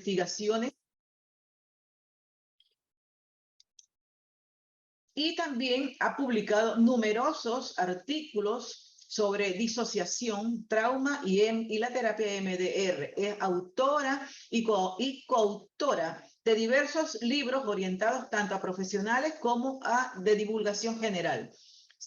investigaciones y también ha publicado numerosos artículos sobre disociación, trauma y la terapia MDR. Es autora y coautora de diversos libros orientados tanto a profesionales como a de divulgación general.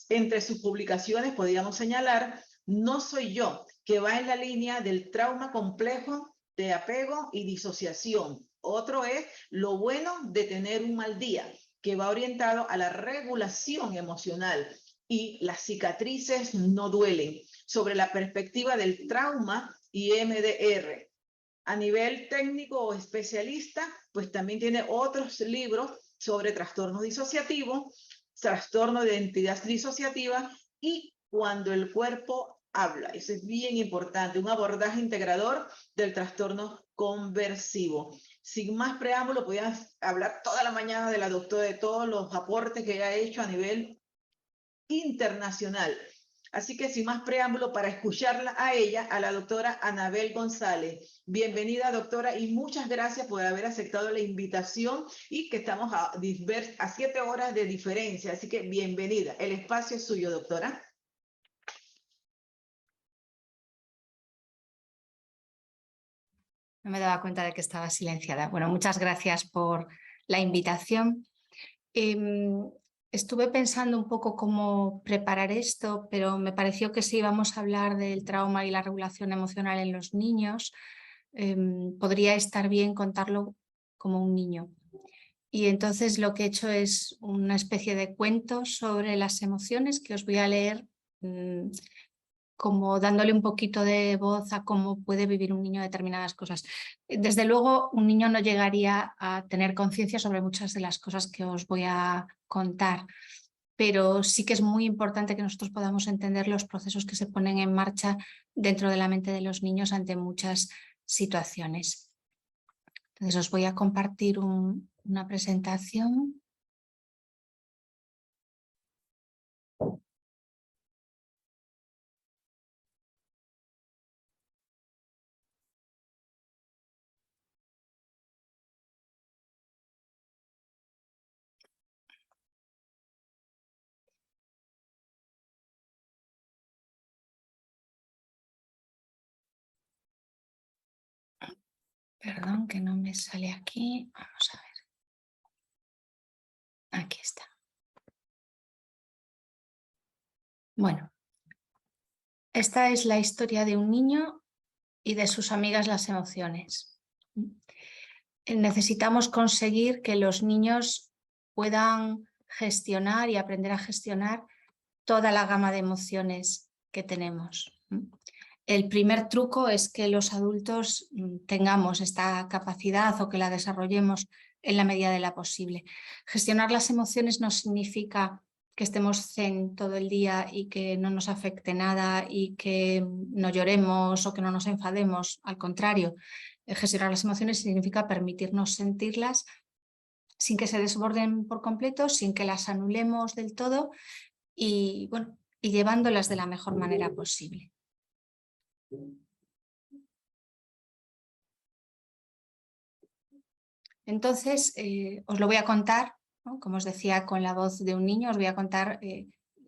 Entre sus publicaciones podríamos señalar No soy yo, que va en la línea del trauma complejo de apego y disociación. Otro es Lo bueno de tener un mal día, que va orientado a la regulación emocional, y Las cicatrices no duelen, sobre la perspectiva del trauma y MDR. A nivel técnico o especialista, pues también tiene otros libros sobre trastornos disociativos, trastorno de identidad disociativa y Cuando el cuerpo habla. Eso es bien importante, un abordaje integrador del trastorno conversivo. Sin más preámbulo, podíamos hablar toda la mañana de la doctora, de todos los aportes que ha hecho a nivel internacional. Así que sin más preámbulo, para escucharla a ella, a la doctora Anabel González. Bienvenida, doctora, y muchas gracias por haber aceptado la invitación y que estamos a 7 horas de diferencia. Así que bienvenida. El espacio es suyo, doctora. No me daba cuenta de que estaba silenciada. Bueno, muchas gracias por la invitación. Estuve pensando un poco cómo preparar esto, pero me pareció que si íbamos a hablar del trauma y la regulación emocional en los niños, podría estar bien contarlo como un niño. Y entonces lo que he hecho es una especie de cuento sobre las emociones que os voy a leer como dándole un poquito de voz a cómo puede vivir un niño determinadas cosas. Desde luego, un niño no llegaría a tener conciencia sobre muchas de las cosas que os voy a contar, pero sí que es muy importante que nosotros podamos entender los procesos que se ponen en marcha dentro de la mente de los niños ante muchas situaciones. Entonces os voy a compartir una presentación. Perdón, que no me sale aquí. Vamos a ver. Aquí está. Bueno, esta es la historia de un niño y de sus amigas las emociones. Necesitamos conseguir que los niños puedan gestionar y aprender a gestionar toda la gama de emociones que tenemos. El primer truco es que los adultos tengamos esta capacidad o que la desarrollemos en la medida de la posible. Gestionar las emociones no significa que estemos zen todo el día y que no nos afecte nada y que no lloremos o que no nos enfademos. Al contrario, gestionar las emociones significa permitirnos sentirlas sin que se desborden por completo, sin que las anulemos del todo y, bueno, y llevándolas de la mejor manera posible. Entonces, os lo voy a contar, ¿no? Como os decía, con la voz de un niño, os voy a contar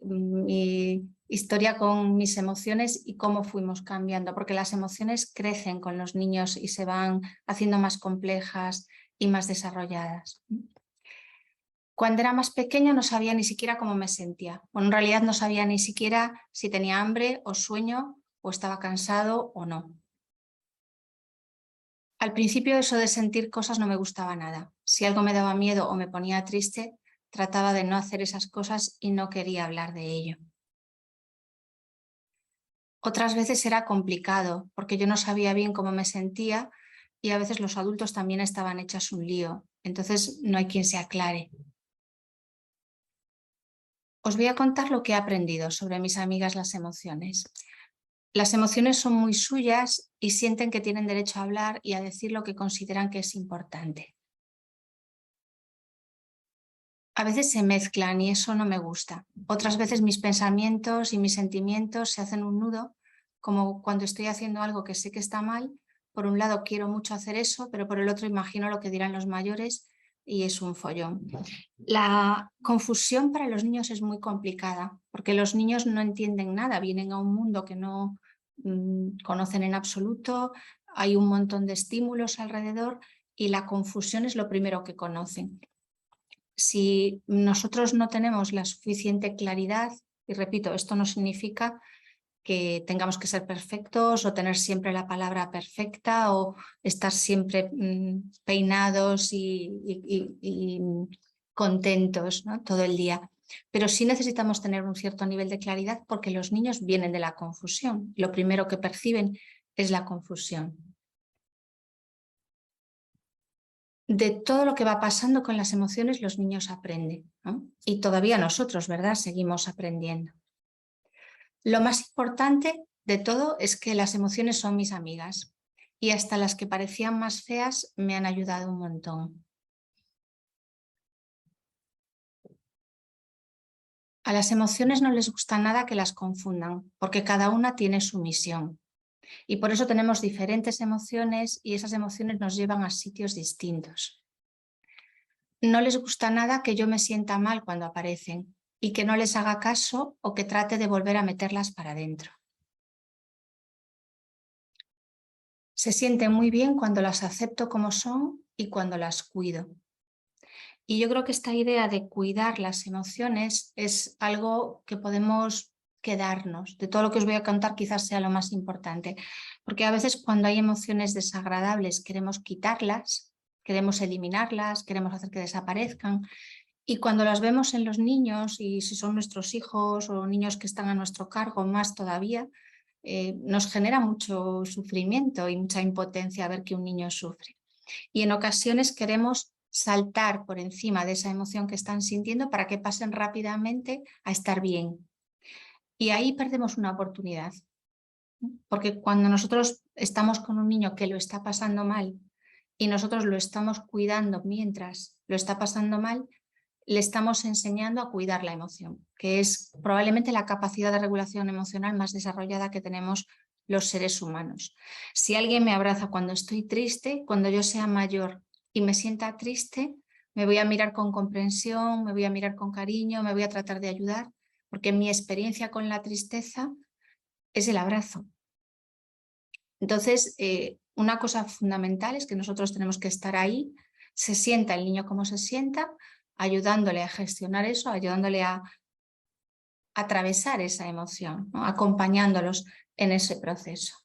mi historia con mis emociones y cómo fuimos cambiando, porque las emociones crecen con los niños y se van haciendo más complejas y más desarrolladas. Cuando era más pequeña no sabía ni siquiera cómo me sentía. Bueno, en realidad no sabía ni siquiera si tenía hambre o sueño o estaba cansado o no. Al principio eso de sentir cosas no me gustaba nada. Si algo me daba miedo o me ponía triste, trataba de no hacer esas cosas y no quería hablar de ello. Otras veces era complicado porque yo no sabía bien cómo me sentía y a veces los adultos también estaban hechos un lío. Entonces no hay quien se aclare. Os voy a contar lo que he aprendido sobre mis amigas las emociones. Las emociones son muy suyas y sienten que tienen derecho a hablar y a decir lo que consideran que es importante. A veces se mezclan y eso no me gusta. Otras veces mis pensamientos y mis sentimientos se hacen un nudo, como cuando estoy haciendo algo que sé que está mal, por un lado quiero mucho hacer eso, pero por el otro imagino lo que dirán los mayores y es un follón. La confusión para los niños es muy complicada porque los niños no entienden nada, vienen a un mundo que no conocen en absoluto, hay un montón de estímulos alrededor y la confusión es lo primero que conocen. Si nosotros no tenemos la suficiente claridad, y repito, esto no significa que tengamos que ser perfectos o tener siempre la palabra perfecta o estar siempre peinados y contentos, ¿no? Todo el día. Pero sí necesitamos tener un cierto nivel de claridad porque los niños vienen de la confusión. Lo primero que perciben es la confusión. De todo lo que va pasando con las emociones los niños aprenden, ¿no? Y todavía nosotros, ¿verdad? Seguimos aprendiendo. Lo más importante de todo es que las emociones son mis amigas y hasta las que parecían más feas me han ayudado un montón. A las emociones no les gusta nada que las confundan porque cada una tiene su misión y por eso tenemos diferentes emociones y esas emociones nos llevan a sitios distintos. No les gusta nada que yo me sienta mal cuando aparecen y que no les haga caso o que trate de volver a meterlas para adentro. Se sienten muy bien cuando las acepto como son y cuando las cuido. Y yo creo que esta idea de cuidar las emociones es algo que podemos quedarnos. De todo lo que os voy a contar quizás sea lo más importante, porque a veces cuando hay emociones desagradables queremos quitarlas, queremos eliminarlas, queremos hacer que desaparezcan. Y cuando las vemos en los niños, y si son nuestros hijos o niños que están a nuestro cargo, más todavía, nos genera mucho sufrimiento y mucha impotencia ver que un niño sufre. Y en ocasiones queremos saltar por encima de esa emoción que están sintiendo para que pasen rápidamente a estar bien. Y ahí perdemos una oportunidad. Porque cuando nosotros estamos con un niño que lo está pasando mal y nosotros lo estamos cuidando mientras lo está pasando mal, le estamos enseñando a cuidar la emoción, que es probablemente la capacidad de regulación emocional más desarrollada que tenemos los seres humanos. Si alguien me abraza cuando estoy triste, cuando yo sea mayor y me sienta triste, me voy a mirar con comprensión, me voy a mirar con cariño, me voy a tratar de ayudar, porque mi experiencia con la tristeza es el abrazo. Entonces, una cosa fundamental es que nosotros tenemos que estar ahí, se sienta el niño como se sienta, ayudándole a gestionar eso, ayudándole a atravesar esa emoción, ¿no? Acompañándolos en ese proceso.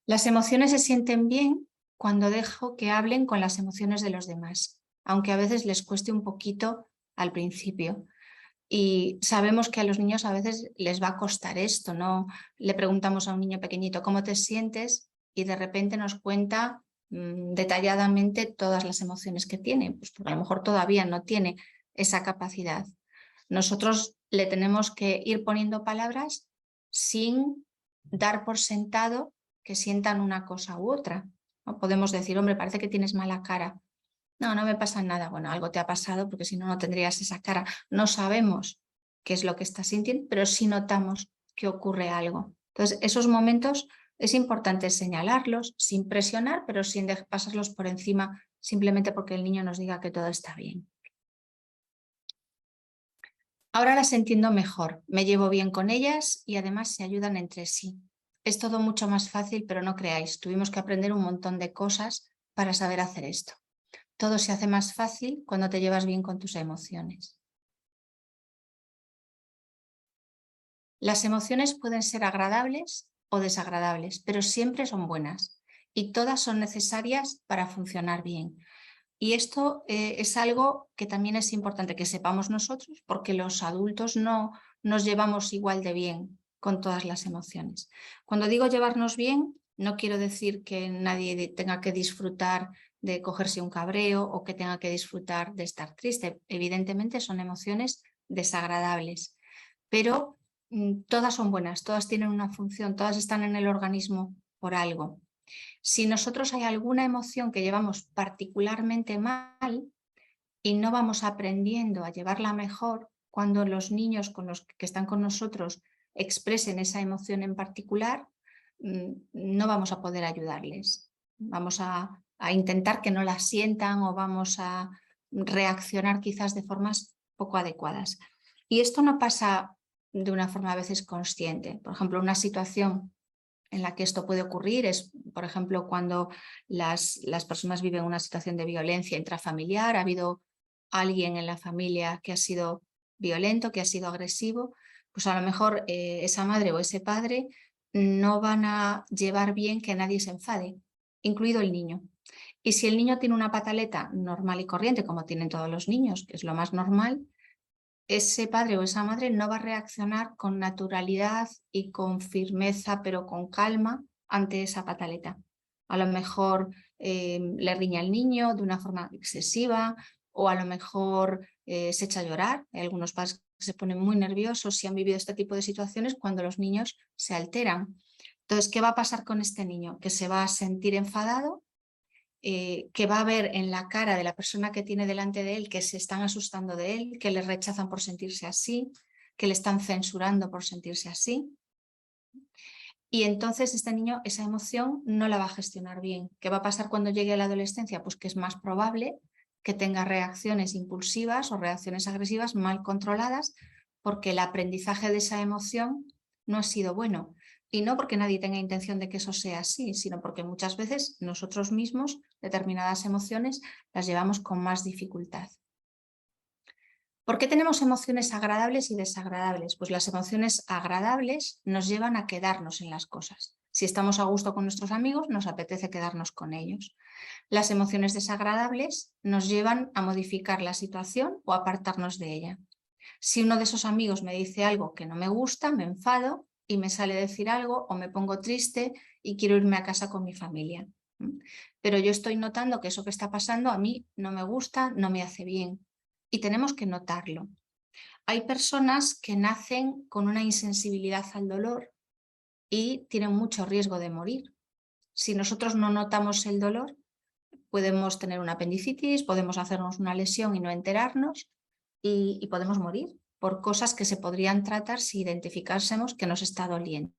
Las emociones se sienten bien cuando dejo que hablen con las emociones de los demás, aunque a veces les cueste un poquito al principio. Y sabemos que a los niños a veces les va a costar esto, ¿no? Le preguntamos a un niño pequeñito, ¿cómo te sientes? Y de repente nos cuenta detalladamente todas las emociones que tiene, pues porque a lo mejor todavía no tiene esa capacidad. Nosotros le tenemos que ir poniendo palabras sin dar por sentado que sientan una cosa u otra, ¿no? Podemos decir, hombre, parece que tienes mala cara. No, no me pasa nada. Bueno, algo te ha pasado porque si no, no tendrías esa cara. No sabemos qué es lo que estás sintiendo, pero sí notamos que ocurre algo. Entonces, esos momentos es importante señalarlos sin presionar, pero sin pasarlos por encima simplemente porque el niño nos diga que todo está bien. Ahora las entiendo mejor, me llevo bien con ellas y además se ayudan entre sí. Es todo mucho más fácil, pero no creáis, tuvimos que aprender un montón de cosas para saber hacer esto. Todo se hace más fácil cuando te llevas bien con tus emociones. Las emociones pueden ser agradables o desagradables, pero siempre son buenas y todas son necesarias para funcionar bien. Y esto es algo que también es importante que sepamos nosotros porque los adultos no nos llevamos igual de bien con todas las emociones. Cuando digo llevarnos bien, no quiero decir que nadie tenga que disfrutar de cogerse un cabreo o que tenga que disfrutar de estar triste. Evidentemente son emociones desagradables, pero todas son buenas, todas tienen una función, todas están en el organismo por algo. Si nosotros hay alguna emoción que llevamos particularmente mal y no vamos aprendiendo a llevarla mejor, cuando los niños con los que están con nosotros expresen esa emoción en particular, no vamos a poder ayudarles. Vamos a intentar que no las sientan o vamos a reaccionar quizás de formas poco adecuadas. Y esto no pasa de una forma a veces consciente. Por ejemplo, una situación en la que esto puede ocurrir es, por ejemplo, cuando las personas viven una situación de violencia intrafamiliar, ha habido alguien en la familia que ha sido violento, que ha sido agresivo, pues a lo mejor esa madre o ese padre no van a llevar bien que nadie se enfade, incluido el niño. Y si el niño tiene una pataleta normal y corriente, como tienen todos los niños, que es lo más normal, ese padre o esa madre no va a reaccionar con naturalidad y con firmeza, pero con calma ante esa pataleta. A lo mejor le riña al niño de una forma excesiva o a lo mejor se echa a llorar. Hay algunos padres que se ponen muy nerviosos si han vivido este tipo de situaciones cuando los niños se alteran. Entonces, ¿qué va a pasar con este niño? Que se va a sentir enfadado, que va a ver en la cara de la persona que tiene delante de él que se están asustando de él, que le rechazan por sentirse así, que le están censurando por sentirse así. Y entonces este niño esa emoción no la va a gestionar bien. ¿Qué va a pasar cuando llegue a la adolescencia? Pues que es más probable que tenga reacciones impulsivas o reacciones agresivas mal controladas porque el aprendizaje de esa emoción no ha sido bueno. Y no porque nadie tenga intención de que eso sea así, sino porque muchas veces nosotros mismos determinadas emociones las llevamos con más dificultad. ¿Por qué tenemos emociones agradables y desagradables? Pues las emociones agradables nos llevan a quedarnos en las cosas. Si estamos a gusto con nuestros amigos, nos apetece quedarnos con ellos. Las emociones desagradables nos llevan a modificar la situación o apartarnos de ella. Si uno de esos amigos me dice algo que no me gusta, me enfado y me sale decir algo o me pongo triste y quiero irme a casa con mi familia. Pero yo estoy notando que eso que está pasando a mí no me gusta, no me hace bien. Y tenemos que notarlo. Hay personas que nacen con una insensibilidad al dolor y tienen mucho riesgo de morir. Si nosotros no notamos el dolor, podemos tener una apendicitis, podemos hacernos una lesión y no enterarnos y podemos morir por cosas que se podrían tratar si identificásemos que nos está doliendo.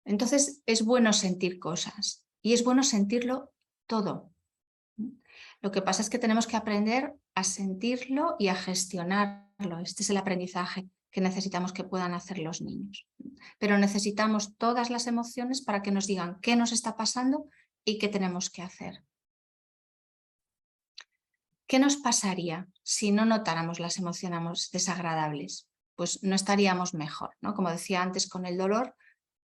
Entonces es bueno sentir cosas y es bueno sentirlo todo. Lo que pasa es que tenemos que aprender a sentirlo y a gestionarlo. Este es el aprendizaje que necesitamos que puedan hacer los niños. Pero necesitamos todas las emociones para que nos digan qué nos está pasando y qué tenemos que hacer. ¿Qué nos pasaría si no notáramos las emociones desagradables? Pues no estaríamos mejor, ¿no? Como decía antes con el dolor,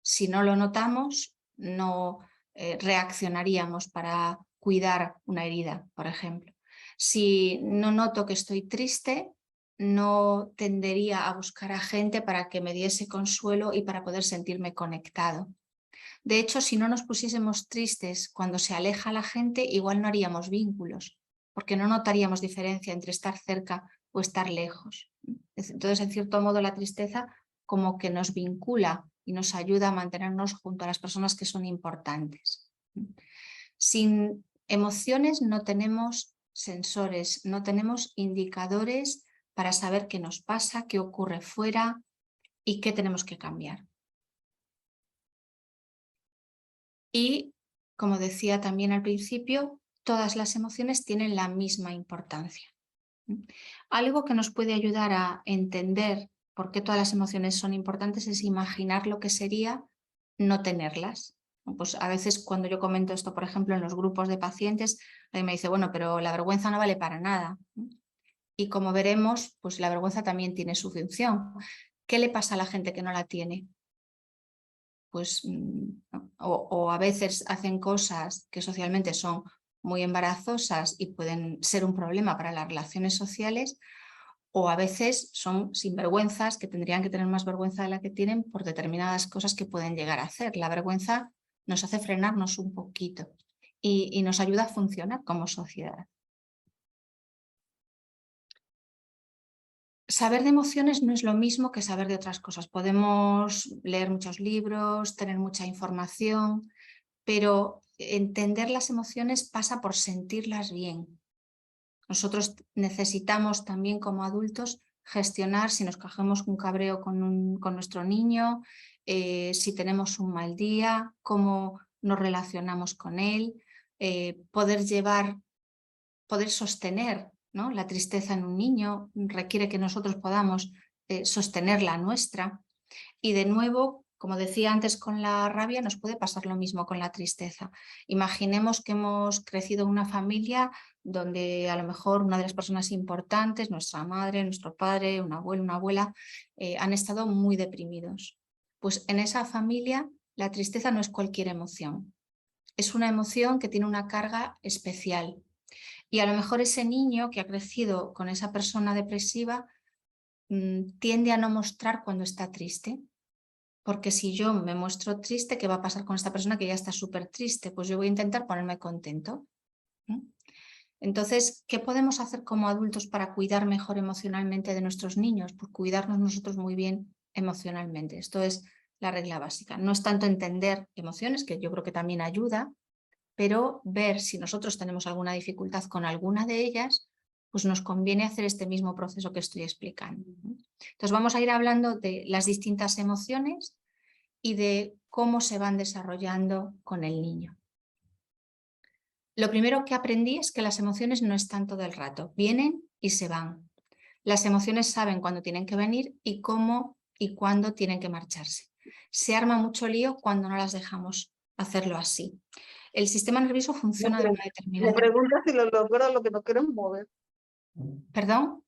si no lo notamos, no reaccionaríamos para cuidar una herida, por ejemplo. Si no noto que estoy triste, no tendería a buscar a gente para que me diese consuelo y para poder sentirme conectado. De hecho, si no nos pusiésemos tristes cuando se aleja la gente, igual no haríamos vínculos, porque no notaríamos diferencia entre estar cerca o estar lejos. Entonces, en cierto modo, la tristeza como que nos vincula y nos ayuda a mantenernos junto a las personas que son importantes. Sin emociones no tenemos sensores, no tenemos indicadores para saber qué nos pasa, qué ocurre fuera y qué tenemos que cambiar. Y, como decía también al principio, todas las emociones tienen la misma importancia. Algo que nos puede ayudar a entender por qué todas las emociones son importantes es imaginar lo que sería no tenerlas. Pues a veces cuando yo comento esto, por ejemplo, en los grupos de pacientes, me dice, bueno, pero la vergüenza no vale para nada. Y como veremos, pues la vergüenza también tiene su función. ¿Qué le pasa a la gente que no la tiene? Pues o a veces hacen cosas que socialmente son muy embarazosas y pueden ser un problema para las relaciones sociales, o a veces son sinvergüenzas que tendrían que tener más vergüenza de la que tienen por determinadas cosas que pueden llegar a hacer. La vergüenza nos hace frenarnos un poquito y nos ayuda a funcionar como sociedad. Saber de emociones no es lo mismo que saber de otras cosas. Podemos leer muchos libros, tener mucha información, pero entender las emociones pasa por sentirlas bien. Nosotros necesitamos también como adultos gestionar si nos cogemos un cabreo con nuestro niño, si tenemos un mal día, cómo nos relacionamos con él, poder sostener, ¿no?, la tristeza en un niño requiere que nosotros podamos sostener la nuestra. Y de nuevo, como decía antes con la rabia, nos puede pasar lo mismo con la tristeza. Imaginemos que hemos crecido en una familia donde a lo mejor una de las personas importantes, nuestra madre, nuestro padre, un abuelo, una abuela, han estado muy deprimidos. Pues en esa familia la tristeza no es cualquier emoción. Es una emoción que tiene una carga especial. Y a lo mejor ese niño que ha crecido con esa persona depresiva tiende a no mostrar cuando está triste. Porque si yo me muestro triste, ¿qué va a pasar con esta persona que ya está súper triste? Pues yo voy a intentar ponerme contento. Entonces, ¿qué podemos hacer como adultos para cuidar mejor emocionalmente de nuestros niños? Pues cuidarnos nosotros muy bien emocionalmente. Esto es la regla básica. No es tanto entender emociones, que yo creo que también ayuda, pero ver si nosotros tenemos alguna dificultad con alguna de ellas, pues nos conviene hacer este mismo proceso que estoy explicando. Entonces vamos a ir hablando de las distintas emociones y de cómo se van desarrollando con el niño. Lo primero que aprendí es que las emociones no están todo el rato, vienen y se van. Las emociones saben cuándo tienen que venir y cómo y cuándo tienen que marcharse. Se arma mucho lío cuando no las dejamos hacerlo así. El sistema nervioso funciona de una determinada Me pregunta si lo logró lo que no queremos mover. ¿Perdón?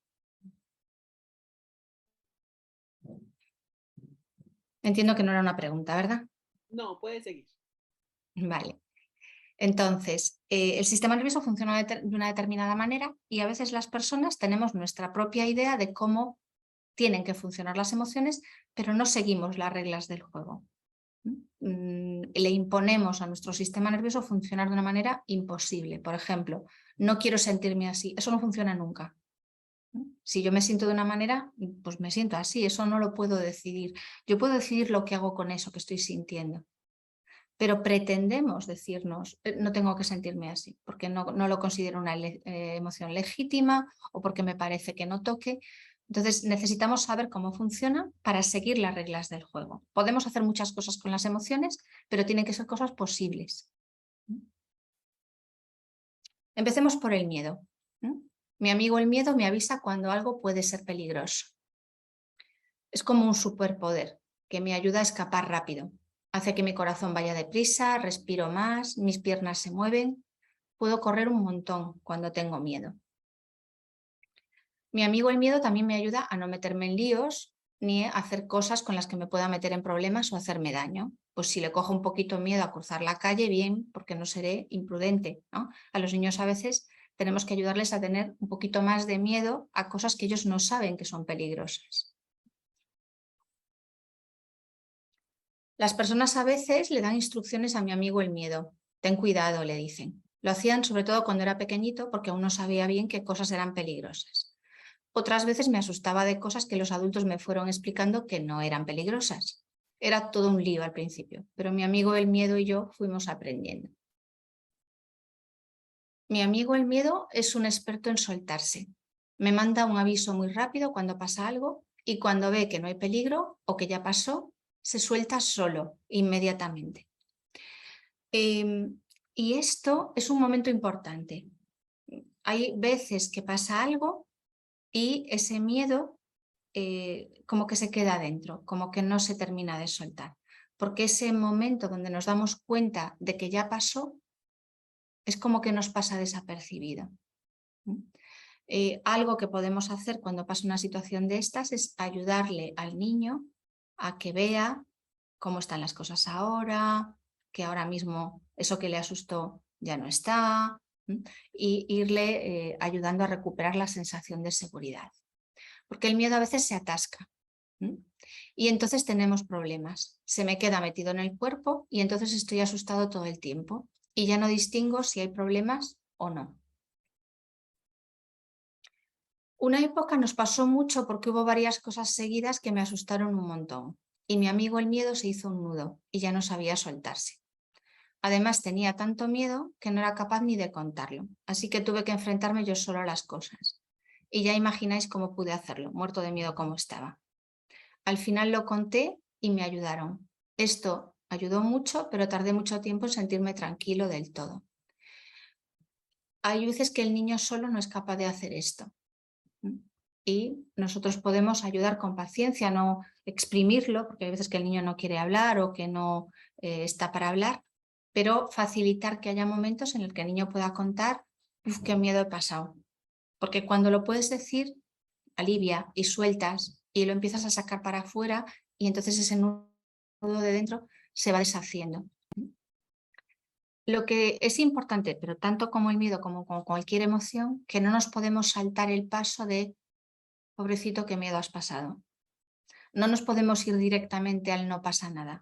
Entiendo que no era una pregunta, ¿verdad? No, puede seguir. Vale. Entonces, el sistema nervioso funciona de una determinada manera y a veces las personas tenemos nuestra propia idea de cómo tienen que funcionar las emociones, pero no seguimos las reglas del juego. Le imponemos a nuestro sistema nervioso funcionar de una manera imposible. Por ejemplo, no quiero sentirme así. Eso no funciona nunca. Si yo me siento de una manera, pues me siento así. Eso no lo puedo decidir. Yo puedo decidir lo que hago con eso que estoy sintiendo. Pero pretendemos decirnos, no tengo que sentirme así, porque no lo considero una emoción legítima o porque me parece que no toque. Entonces necesitamos saber cómo funciona para seguir las reglas del juego. Podemos hacer muchas cosas con las emociones, pero tienen que ser cosas posibles. Empecemos por el miedo. Mi amigo el miedo me avisa cuando algo puede ser peligroso. Es como un superpoder que me ayuda a escapar rápido. Hace que mi corazón vaya deprisa, respiro más, mis piernas se mueven. Puedo correr un montón cuando tengo miedo. Mi amigo el miedo también me ayuda a no meterme en líos ni a hacer cosas con las que me pueda meter en problemas o hacerme daño. Pues si le cojo un poquito miedo a cruzar la calle, bien, porque no seré imprudente, ¿no? A los niños a veces tenemos que ayudarles a tener un poquito más de miedo a cosas que ellos no saben que son peligrosas. Las personas a veces le dan instrucciones a mi amigo el miedo. Ten cuidado, le dicen. Lo hacían sobre todo cuando era pequeñito porque aún no sabía bien qué cosas eran peligrosas. Otras veces me asustaba de cosas que los adultos me fueron explicando que no eran peligrosas. Era todo un lío al principio, pero mi amigo el miedo y yo fuimos aprendiendo. Mi amigo el miedo es un experto en soltarse. Me manda un aviso muy rápido cuando pasa algo y cuando ve que no hay peligro o que ya pasó, se suelta solo, inmediatamente. Y esto es un momento importante. Hay veces que pasa algo y ese miedo como que se queda dentro, como que no se termina de soltar. Porque ese momento donde nos damos cuenta de que ya pasó, es como que nos pasa desapercibido. Algo que podemos hacer cuando pasa una situación de estas es ayudarle al niño a que vea cómo están las cosas ahora, que ahora mismo eso que le asustó ya no está, y irle ayudando a recuperar la sensación de seguridad. Porque el miedo a veces se atasca y entonces tenemos problemas. Se me queda metido en el cuerpo y entonces estoy asustado todo el tiempo y ya no distingo si hay problemas o no. Una época nos pasó mucho porque hubo varias cosas seguidas que me asustaron un montón y mi amigo el miedo se hizo un nudo y ya no sabía soltarse. Además tenía tanto miedo que no era capaz ni de contarlo, así que tuve que enfrentarme yo solo a las cosas. Y ya imagináis cómo pude hacerlo, muerto de miedo como estaba. Al final lo conté y me ayudaron. Esto ayudó mucho, pero tardé mucho tiempo en sentirme tranquilo del todo. Hay veces que el niño solo no es capaz de hacer esto. Y nosotros podemos ayudar con paciencia, no exprimirlo, porque hay veces que el niño no quiere hablar o que no está para hablar, pero facilitar que haya momentos en el que el niño pueda contar, qué miedo he pasado. Porque cuando lo puedes decir, alivia y sueltas y lo empiezas a sacar para afuera y entonces ese nudo de dentro se va deshaciendo. Lo que es importante, pero tanto como el miedo como con cualquier emoción, que no nos podemos saltar el paso de pobrecito, qué miedo has pasado. No nos podemos ir directamente al no pasa nada.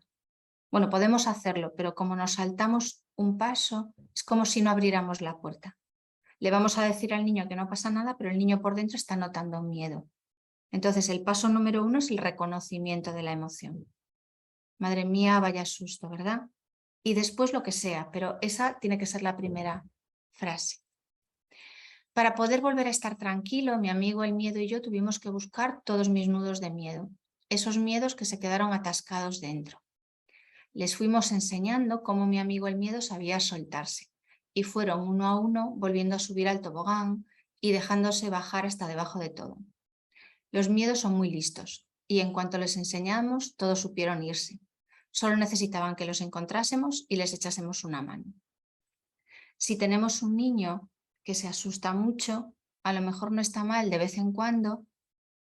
Bueno, podemos hacerlo, pero como nos saltamos un paso, es como si no abriéramos la puerta. Le vamos a decir al niño que no pasa nada, pero el niño por dentro está notando miedo. Entonces, el paso número 1 es el reconocimiento de la emoción. Madre mía, vaya susto, ¿verdad? Y después lo que sea, pero esa tiene que ser la primera frase. Para poder volver a estar tranquilo, mi amigo el miedo y yo tuvimos que buscar todos mis nudos de miedo, esos miedos que se quedaron atascados dentro. Les fuimos enseñando cómo mi amigo el miedo sabía soltarse y fueron uno a uno volviendo a subir al tobogán y dejándose bajar hasta debajo de todo. Los miedos son muy listos y en cuanto les enseñamos, todos supieron irse. Solo necesitaban que los encontrásemos y les echásemos una mano. Si tenemos un niño que se asusta mucho, a lo mejor no está mal de vez en cuando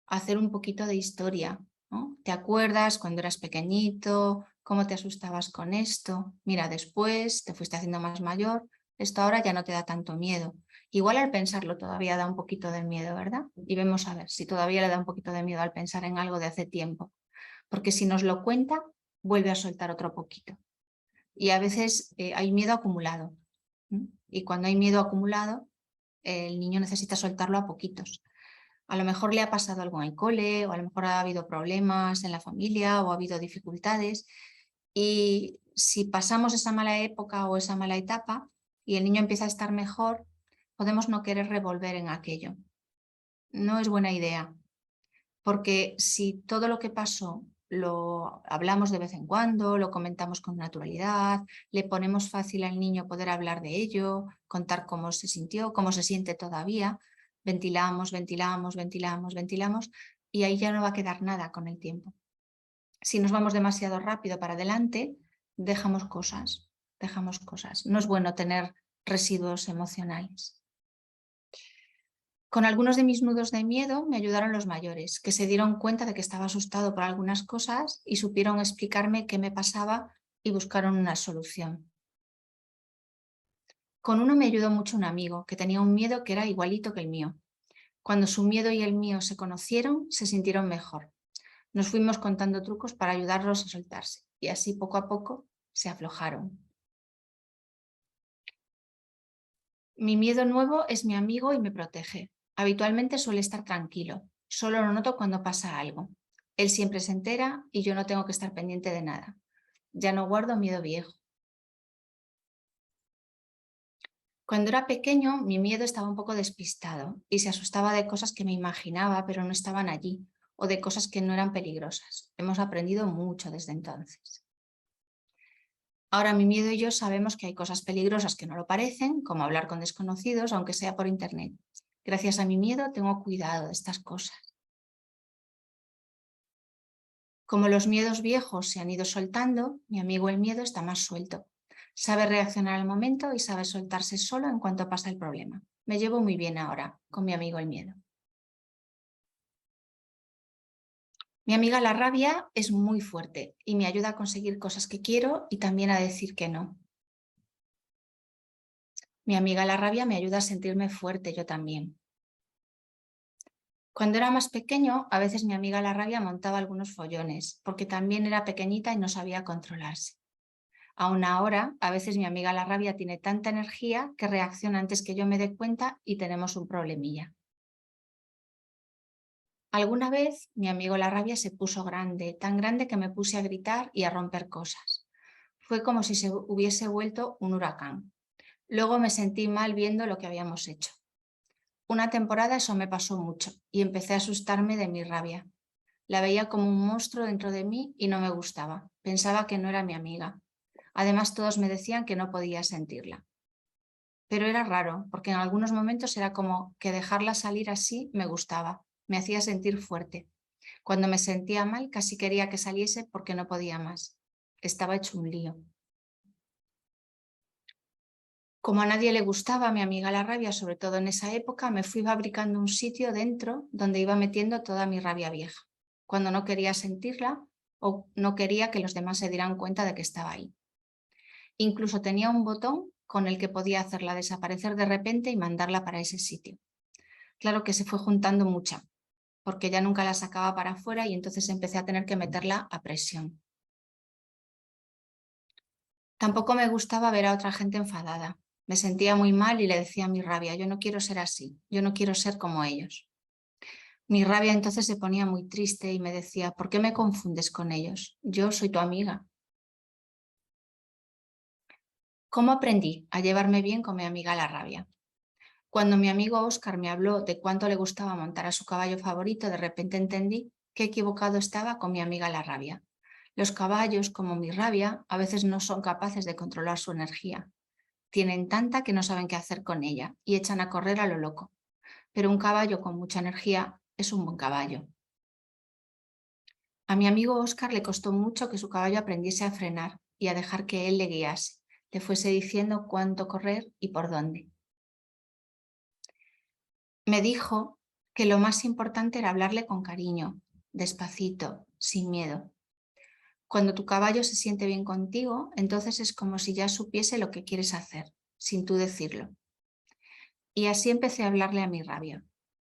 hacer un poquito de historia, ¿no? ¿Te acuerdas cuando eras pequeñito? ¿Cómo te asustabas con esto? Mira, después te fuiste haciendo más mayor, esto ahora ya no te da tanto miedo. Igual al pensarlo todavía da un poquito de miedo, ¿verdad? Y vemos a ver si todavía le da un poquito de miedo al pensar en algo de hace tiempo. Porque si nos lo cuenta, vuelve a soltar otro poquito. Y a veces hay miedo acumulado. Y cuando hay miedo acumulado, el niño necesita soltarlo a poquitos. A lo mejor le ha pasado algo en el cole, o a lo mejor ha habido problemas en la familia, o ha habido dificultades. Y si pasamos esa mala época o esa mala etapa y el niño empieza a estar mejor, podemos no querer revolver en aquello. No es buena idea, porque si todo lo que pasó lo hablamos de vez en cuando, lo comentamos con naturalidad, le ponemos fácil al niño poder hablar de ello, contar cómo se sintió, cómo se siente todavía, ventilamos, ventilamos, ventilamos, ventilamos y ahí ya no va a quedar nada con el tiempo. Si nos vamos demasiado rápido para adelante, dejamos cosas, dejamos cosas. No es bueno tener residuos emocionales. Con algunos de mis nudos de miedo me ayudaron los mayores, que se dieron cuenta de que estaba asustado por algunas cosas y supieron explicarme qué me pasaba y buscaron una solución. Con uno me ayudó mucho un amigo, que tenía un miedo que era igualito que el mío. Cuando su miedo y el mío se conocieron, se sintieron mejor. Nos fuimos contando trucos para ayudarlos a soltarse y así poco a poco se aflojaron. Mi miedo nuevo es mi amigo y me protege. Habitualmente suele estar tranquilo, solo lo noto cuando pasa algo. Él siempre se entera y yo no tengo que estar pendiente de nada. Ya no guardo miedo viejo. Cuando era pequeño, mi miedo estaba un poco despistado y se asustaba de cosas que me imaginaba pero no estaban allí o de cosas que no eran peligrosas. Hemos aprendido mucho desde entonces. Ahora mi miedo y yo sabemos que hay cosas peligrosas que no lo parecen, como hablar con desconocidos, aunque sea por internet. Gracias a mi miedo tengo cuidado de estas cosas. Como los miedos viejos se han ido soltando, mi amigo el miedo está más suelto. Sabe reaccionar al momento y sabe soltarse solo en cuanto pasa el problema. Me llevo muy bien ahora con mi amigo el miedo. Mi amiga la rabia es muy fuerte y me ayuda a conseguir cosas que quiero y también a decir que no. Mi amiga la rabia me ayuda a sentirme fuerte yo también. Cuando era más pequeño, a veces mi amiga la rabia montaba algunos follones, porque también era pequeñita y no sabía controlarse. Aún ahora, a veces mi amiga la rabia tiene tanta energía que reacciona antes que yo me dé cuenta y tenemos un problemilla. Alguna vez mi amigo la rabia se puso grande, tan grande que me puse a gritar y a romper cosas. Fue como si se hubiese vuelto un huracán. Luego me sentí mal viendo lo que habíamos hecho. Una temporada eso me pasó mucho y empecé a asustarme de mi rabia. La veía como un monstruo dentro de mí y no me gustaba. Pensaba que no era mi amiga. Además, todos me decían que no podía sentirla. Pero era raro, porque en algunos momentos era como que dejarla salir así me gustaba, me hacía sentir fuerte. Cuando me sentía mal, casi quería que saliese porque no podía más. Estaba hecho un lío. Como a nadie le gustaba a mi amiga la rabia, sobre todo en esa época, me fui fabricando un sitio dentro donde iba metiendo toda mi rabia vieja, cuando no quería sentirla o no quería que los demás se dieran cuenta de que estaba ahí. Incluso tenía un botón con el que podía hacerla desaparecer de repente y mandarla para ese sitio. Claro que se fue juntando mucha, porque ya nunca la sacaba para afuera y entonces empecé a tener que meterla a presión. Tampoco me gustaba ver a otra gente enfadada. Me sentía muy mal y le decía mi rabia, yo no quiero ser así, yo no quiero ser como ellos. Mi rabia entonces se ponía muy triste y me decía, ¿por qué me confundes con ellos? Yo soy tu amiga. ¿Cómo aprendí a llevarme bien con mi amiga la rabia? Cuando mi amigo Óscar me habló de cuánto le gustaba montar a su caballo favorito, de repente entendí qué equivocado estaba con mi amiga la rabia. Los caballos, como mi rabia, a veces no son capaces de controlar su energía. Tienen tanta que no saben qué hacer con ella y echan a correr a lo loco. Pero un caballo con mucha energía es un buen caballo. A mi amigo Óscar le costó mucho que su caballo aprendiese a frenar y a dejar que él le guiase, le fuese diciendo cuánto correr y por dónde. Me dijo que lo más importante era hablarle con cariño, despacito, sin miedo. Cuando tu caballo se siente bien contigo, entonces es como si ya supiese lo que quieres hacer, sin tú decirlo. Y así empecé a hablarle a mi rabia.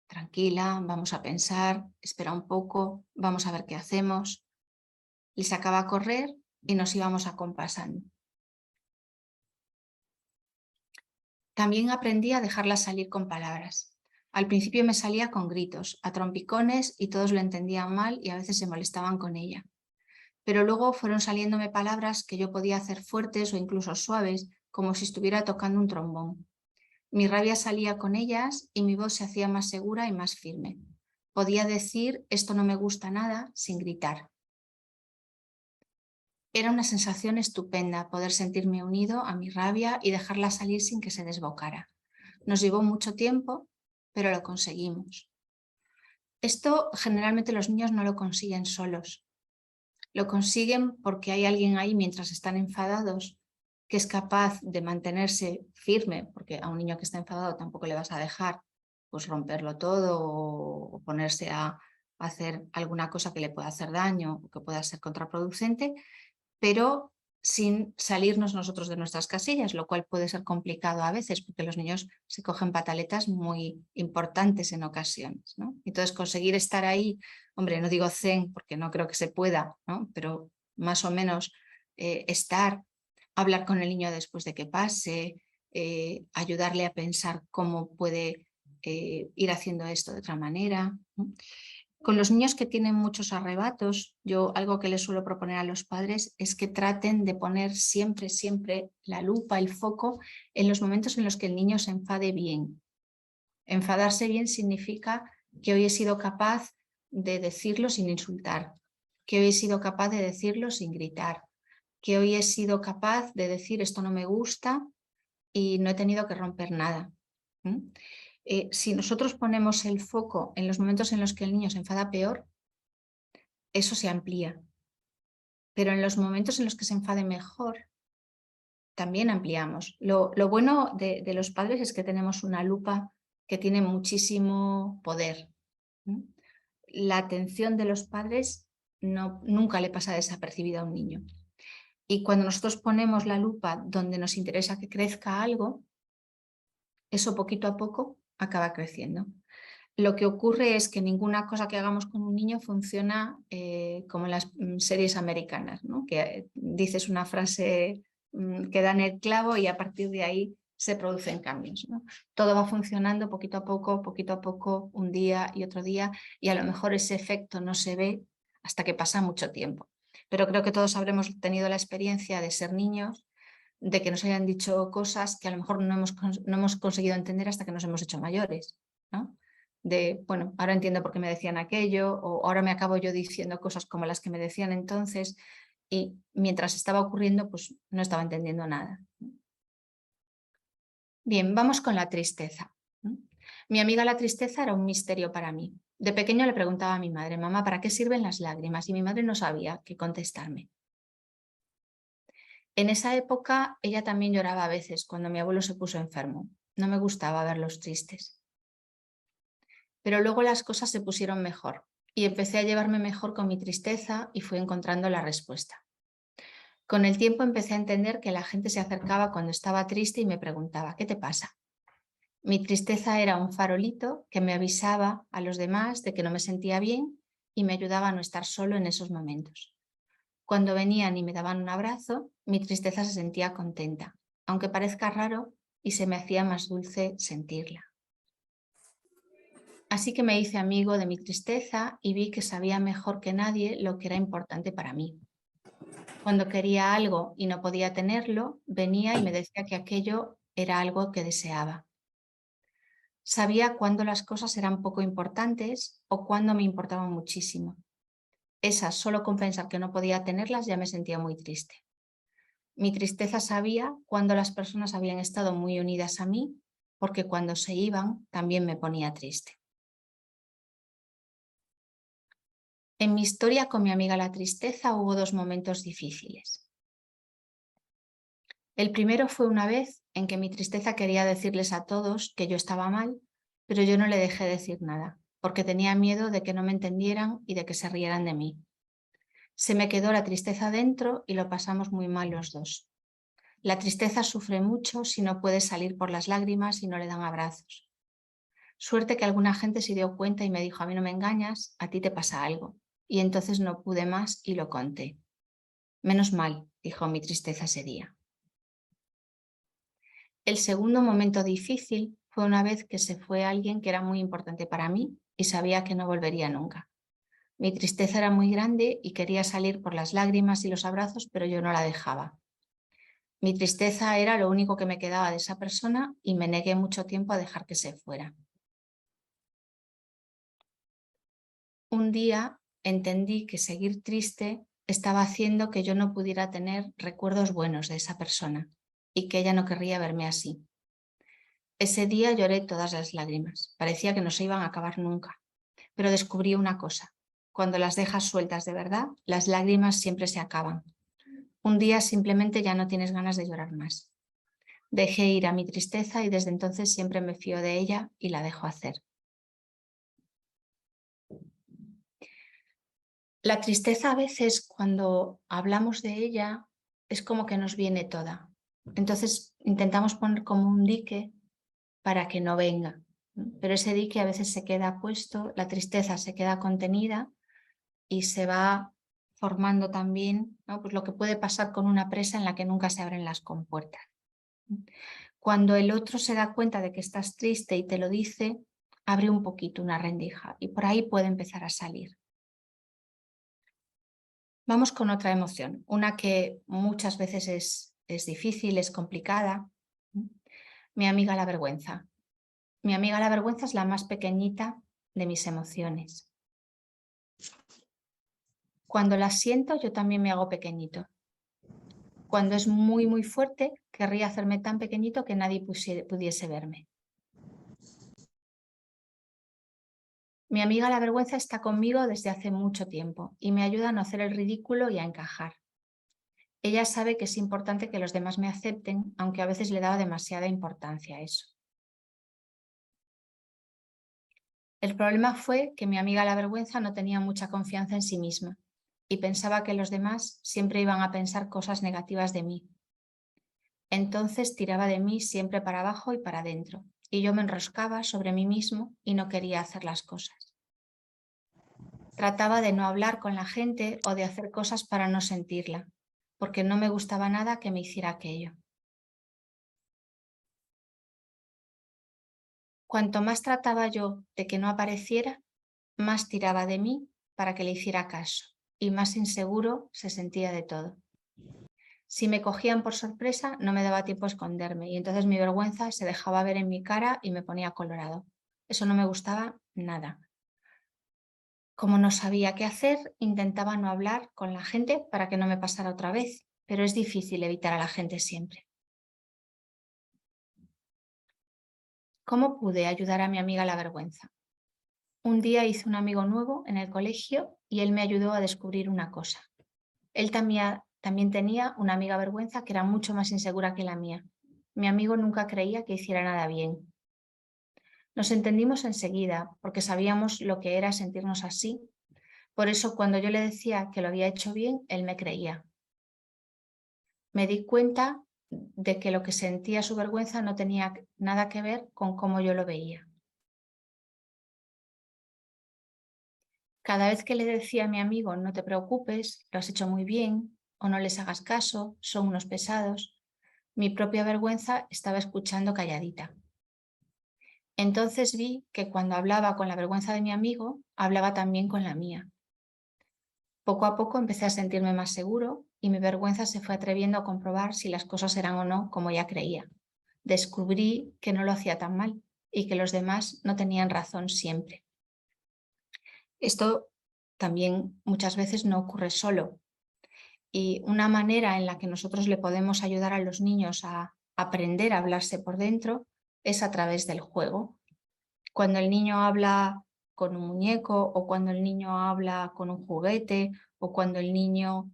Tranquila, vamos a pensar, espera un poco, vamos a ver qué hacemos. Le sacaba a correr y nos íbamos acompasando. También aprendí a dejarla salir con palabras. Al principio me salía con gritos, a trompicones y todos lo entendían mal y a veces se molestaban con ella. Pero luego fueron saliéndome palabras que yo podía hacer fuertes o incluso suaves, como si estuviera tocando un trombón. Mi rabia salía con ellas y mi voz se hacía más segura y más firme. Podía decir esto no me gusta nada sin gritar. Era una sensación estupenda poder sentirme unido a mi rabia y dejarla salir sin que se desbocara. Nos llevó mucho tiempo, pero lo conseguimos. Esto generalmente los niños no lo consiguen solos. Lo consiguen porque hay alguien ahí mientras están enfadados que es capaz de mantenerse firme, porque a un niño que está enfadado tampoco le vas a dejar pues romperlo todo o ponerse a hacer alguna cosa que le pueda hacer daño o que pueda ser contraproducente, pero sin salirnos nosotros de nuestras casillas, lo cual puede ser complicado a veces porque los niños se cogen pataletas muy importantes en ocasiones, ¿no? Entonces conseguir estar ahí, hombre, no digo zen porque no creo que se pueda, ¿no? Pero más o menos estar, hablar con el niño después de que pase, ayudarle a pensar cómo puede ir haciendo esto de otra manera, ¿no? Con los niños que tienen muchos arrebatos, yo algo que les suelo proponer a los padres es que traten de poner siempre, siempre la lupa, el foco en los momentos en los que el niño se enfade bien. Enfadarse bien significa que hoy he sido capaz de decirlo sin insultar, que hoy he sido capaz de decirlo sin gritar, que hoy he sido capaz de decir esto no me gusta y no he tenido que romper nada. Si nosotros ponemos el foco en los momentos en los que el niño se enfada peor, eso se amplía. Pero en los momentos en los que se enfade mejor, también ampliamos. Lo bueno de los padres es que tenemos una lupa que tiene muchísimo poder. La atención de los padres nunca le pasa desapercibida a un niño. Y cuando nosotros ponemos la lupa donde nos interesa que crezca algo, eso poquito a poco acaba creciendo. Lo que ocurre es que ninguna cosa que hagamos con un niño funciona como en las series americanas, ¿no? Que dices una frase que da en el clavo y a partir de ahí se producen cambios, ¿no? Todo va funcionando poquito a poco, un día y otro día, y a lo mejor ese efecto no se ve hasta que pasa mucho tiempo. Pero creo que todos habremos tenido la experiencia de ser niños, de que nos hayan dicho cosas que a lo mejor no hemos conseguido entender hasta que nos hemos hecho mayores. ¿no? De, bueno, ahora entiendo por qué me decían aquello, o ahora me acabo yo diciendo cosas como las que me decían entonces, y mientras estaba ocurriendo, pues no estaba entendiendo nada. Bien, vamos con la tristeza. Mi amiga la tristeza era un misterio para mí. De pequeño le preguntaba a mi madre, mamá, ¿para qué sirven las lágrimas? Y mi madre no sabía qué contestarme. En esa época ella también lloraba a veces cuando mi abuelo se puso enfermo. No me gustaba verlos tristes. Pero luego las cosas se pusieron mejor y empecé a llevarme mejor con mi tristeza y fui encontrando la respuesta. Con el tiempo empecé a entender que la gente se acercaba cuando estaba triste y me preguntaba, ¿qué te pasa? Mi tristeza era un farolito que me avisaba a los demás de que no me sentía bien y me ayudaba a no estar solo en esos momentos. Cuando venían y me daban un abrazo, mi tristeza se sentía contenta, aunque parezca raro, y se me hacía más dulce sentirla. Así que me hice amigo de mi tristeza y vi que sabía mejor que nadie lo que era importante para mí. Cuando quería algo y no podía tenerlo, venía y me decía que aquello era algo que deseaba. Sabía cuándo las cosas eran poco importantes o cuándo me importaban muchísimo. Esas, solo con pensar que no podía tenerlas, ya me sentía muy triste. Mi tristeza sabía cuándo las personas habían estado muy unidas a mí, porque cuando se iban también me ponía triste. En mi historia con mi amiga la tristeza hubo dos momentos difíciles. El primero fue una vez en que mi tristeza quería decirles a todos que yo estaba mal, pero yo no le dejé decir nada, porque tenía miedo de que no me entendieran y de que se rieran de mí. Se me quedó la tristeza dentro y lo pasamos muy mal los dos. La tristeza sufre mucho si no puede salir por las lágrimas y no le dan abrazos. Suerte que alguna gente se dio cuenta y me dijo, a mí no me engañas, a ti te pasa algo. Y entonces no pude más y lo conté. Menos mal, dijo mi tristeza ese día. El segundo momento difícil fue una vez que se fue alguien que era muy importante para mí y sabía que no volvería nunca. Mi tristeza era muy grande y quería salir por las lágrimas y los abrazos, pero yo no la dejaba. Mi tristeza era lo único que me quedaba de esa persona y me negué mucho tiempo a dejar que se fuera. Un día entendí que seguir triste estaba haciendo que yo no pudiera tener recuerdos buenos de esa persona y que ella no querría verme así. Ese día lloré todas las lágrimas, parecía que no se iban a acabar nunca, pero descubrí una cosa, cuando las dejas sueltas de verdad, las lágrimas siempre se acaban. Un día simplemente ya no tienes ganas de llorar más. Dejé ir a mi tristeza y desde entonces siempre me fío de ella y la dejo hacer. La tristeza a veces cuando hablamos de ella es como que nos viene toda. Entonces intentamos poner como un dique para que no venga. Pero ese dique a veces se queda puesto, la tristeza se queda contenida y se va formando también, ¿no? Pues lo que puede pasar con una presa en la que nunca se abren las compuertas. Cuando el otro se da cuenta de que estás triste y te lo dice, abre un poquito una rendija y por ahí puede empezar a salir. Vamos con otra emoción, una que muchas veces es difícil, es complicada. Mi amiga la vergüenza. Mi amiga la vergüenza es la más pequeñita de mis emociones. Cuando la siento, yo también me hago pequeñito. Cuando es muy, muy fuerte, querría hacerme tan pequeñito que nadie pudiese verme. Mi amiga la vergüenza está conmigo desde hace mucho tiempo y me ayuda a no hacer el ridículo y a encajar. Ella sabe que es importante que los demás me acepten, aunque a veces le daba demasiada importancia a eso. El problema fue que mi amiga la vergüenza no tenía mucha confianza en sí misma y pensaba que los demás siempre iban a pensar cosas negativas de mí. Entonces tiraba de mí siempre para abajo y para adentro, y yo me enroscaba sobre mí mismo y no quería hacer las cosas. Trataba de no hablar con la gente o de hacer cosas para no sentirla, porque no me gustaba nada que me hiciera aquello. Cuanto más trataba yo de que no apareciera, más tiraba de mí para que le hiciera caso, y más inseguro se sentía de todo. Si me cogían por sorpresa, no me daba tiempo a esconderme, y entonces mi vergüenza se dejaba ver en mi cara y me ponía colorado. Eso no me gustaba nada. Como no sabía qué hacer, intentaba no hablar con la gente para que no me pasara otra vez, pero es difícil evitar a la gente siempre. ¿Cómo pude ayudar a mi amiga a la vergüenza? Un día hice un amigo nuevo en el colegio y él me ayudó a descubrir una cosa. Él también tenía una amiga vergüenza que era mucho más insegura que la mía. Mi amigo nunca creía que hiciera nada bien. Nos entendimos enseguida porque sabíamos lo que era sentirnos así. Por eso cuando yo le decía que lo había hecho bien, él me creía. Me di cuenta de que lo que sentía su vergüenza no tenía nada que ver con cómo yo lo veía. Cada vez que le decía a mi amigo, no te preocupes, lo has hecho muy bien, o no les hagas caso, son unos pesados, mi propia vergüenza estaba escuchando calladita. Entonces vi que cuando hablaba con la vergüenza de mi amigo, hablaba también con la mía. Poco a poco empecé a sentirme más seguro y mi vergüenza se fue atreviendo a comprobar si las cosas eran o no como ella creía. Descubrí que no lo hacía tan mal y que los demás no tenían razón siempre. Esto también muchas veces no ocurre solo. Y una manera en la que nosotros le podemos ayudar a los niños a aprender a hablarse por dentro es a través del juego. Cuando el niño habla con un muñeco o cuando el niño habla con un juguete o cuando el niño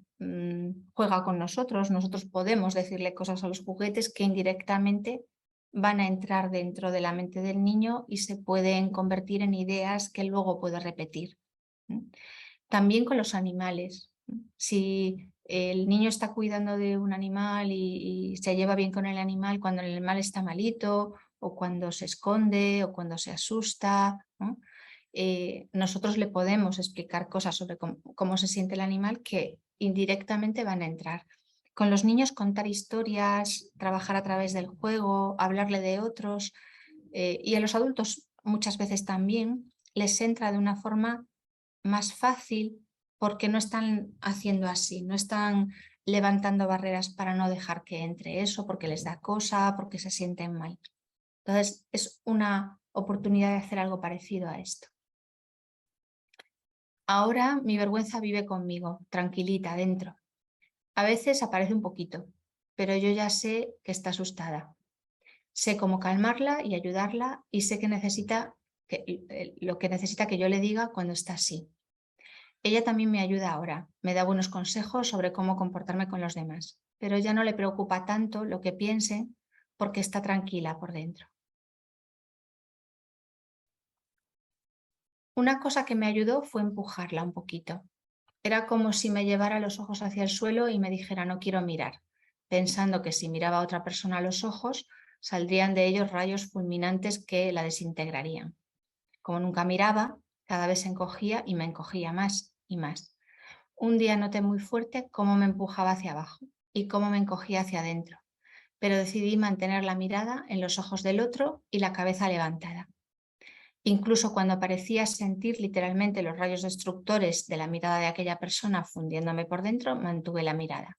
juega con nosotros podemos decirle cosas a los juguetes que indirectamente van a entrar dentro de la mente del niño y se pueden convertir en ideas que luego puede repetir. También con los animales. Si el niño está cuidando de un animal y se lleva bien con el animal cuando el animal está malito o cuando se esconde o cuando se asusta, ¿no? Nosotros le podemos explicar cosas sobre cómo se siente el animal que indirectamente van a entrar. Con los niños contar historias, trabajar a través del juego, hablarle de otros y a los adultos muchas veces también les entra de una forma más fácil porque no están haciendo así, no están levantando barreras para no dejar que entre eso, porque les da cosa, porque se sienten mal. Entonces es una oportunidad de hacer algo parecido a esto. Ahora mi vergüenza vive conmigo, tranquilita, dentro. A veces aparece un poquito, pero yo ya sé que está asustada. Sé cómo calmarla y ayudarla y sé que necesita lo que necesita que yo le diga cuando está así. Ella también me ayuda ahora, me da buenos consejos sobre cómo comportarme con los demás, pero ya no le preocupa tanto lo que piensen porque está tranquila por dentro. Una cosa que me ayudó fue empujarla un poquito. Era como si me llevara los ojos hacia el suelo y me dijera no quiero mirar, pensando que si miraba a otra persona a los ojos, saldrían de ellos rayos fulminantes que la desintegrarían. Como nunca miraba, cada vez se encogía y me encogía más y más. Un día noté muy fuerte cómo me empujaba hacia abajo y cómo me encogía hacia adentro, pero decidí mantener la mirada en los ojos del otro y la cabeza levantada. Incluso cuando parecía sentir literalmente los rayos destructores de la mirada de aquella persona fundiéndome por dentro, mantuve la mirada.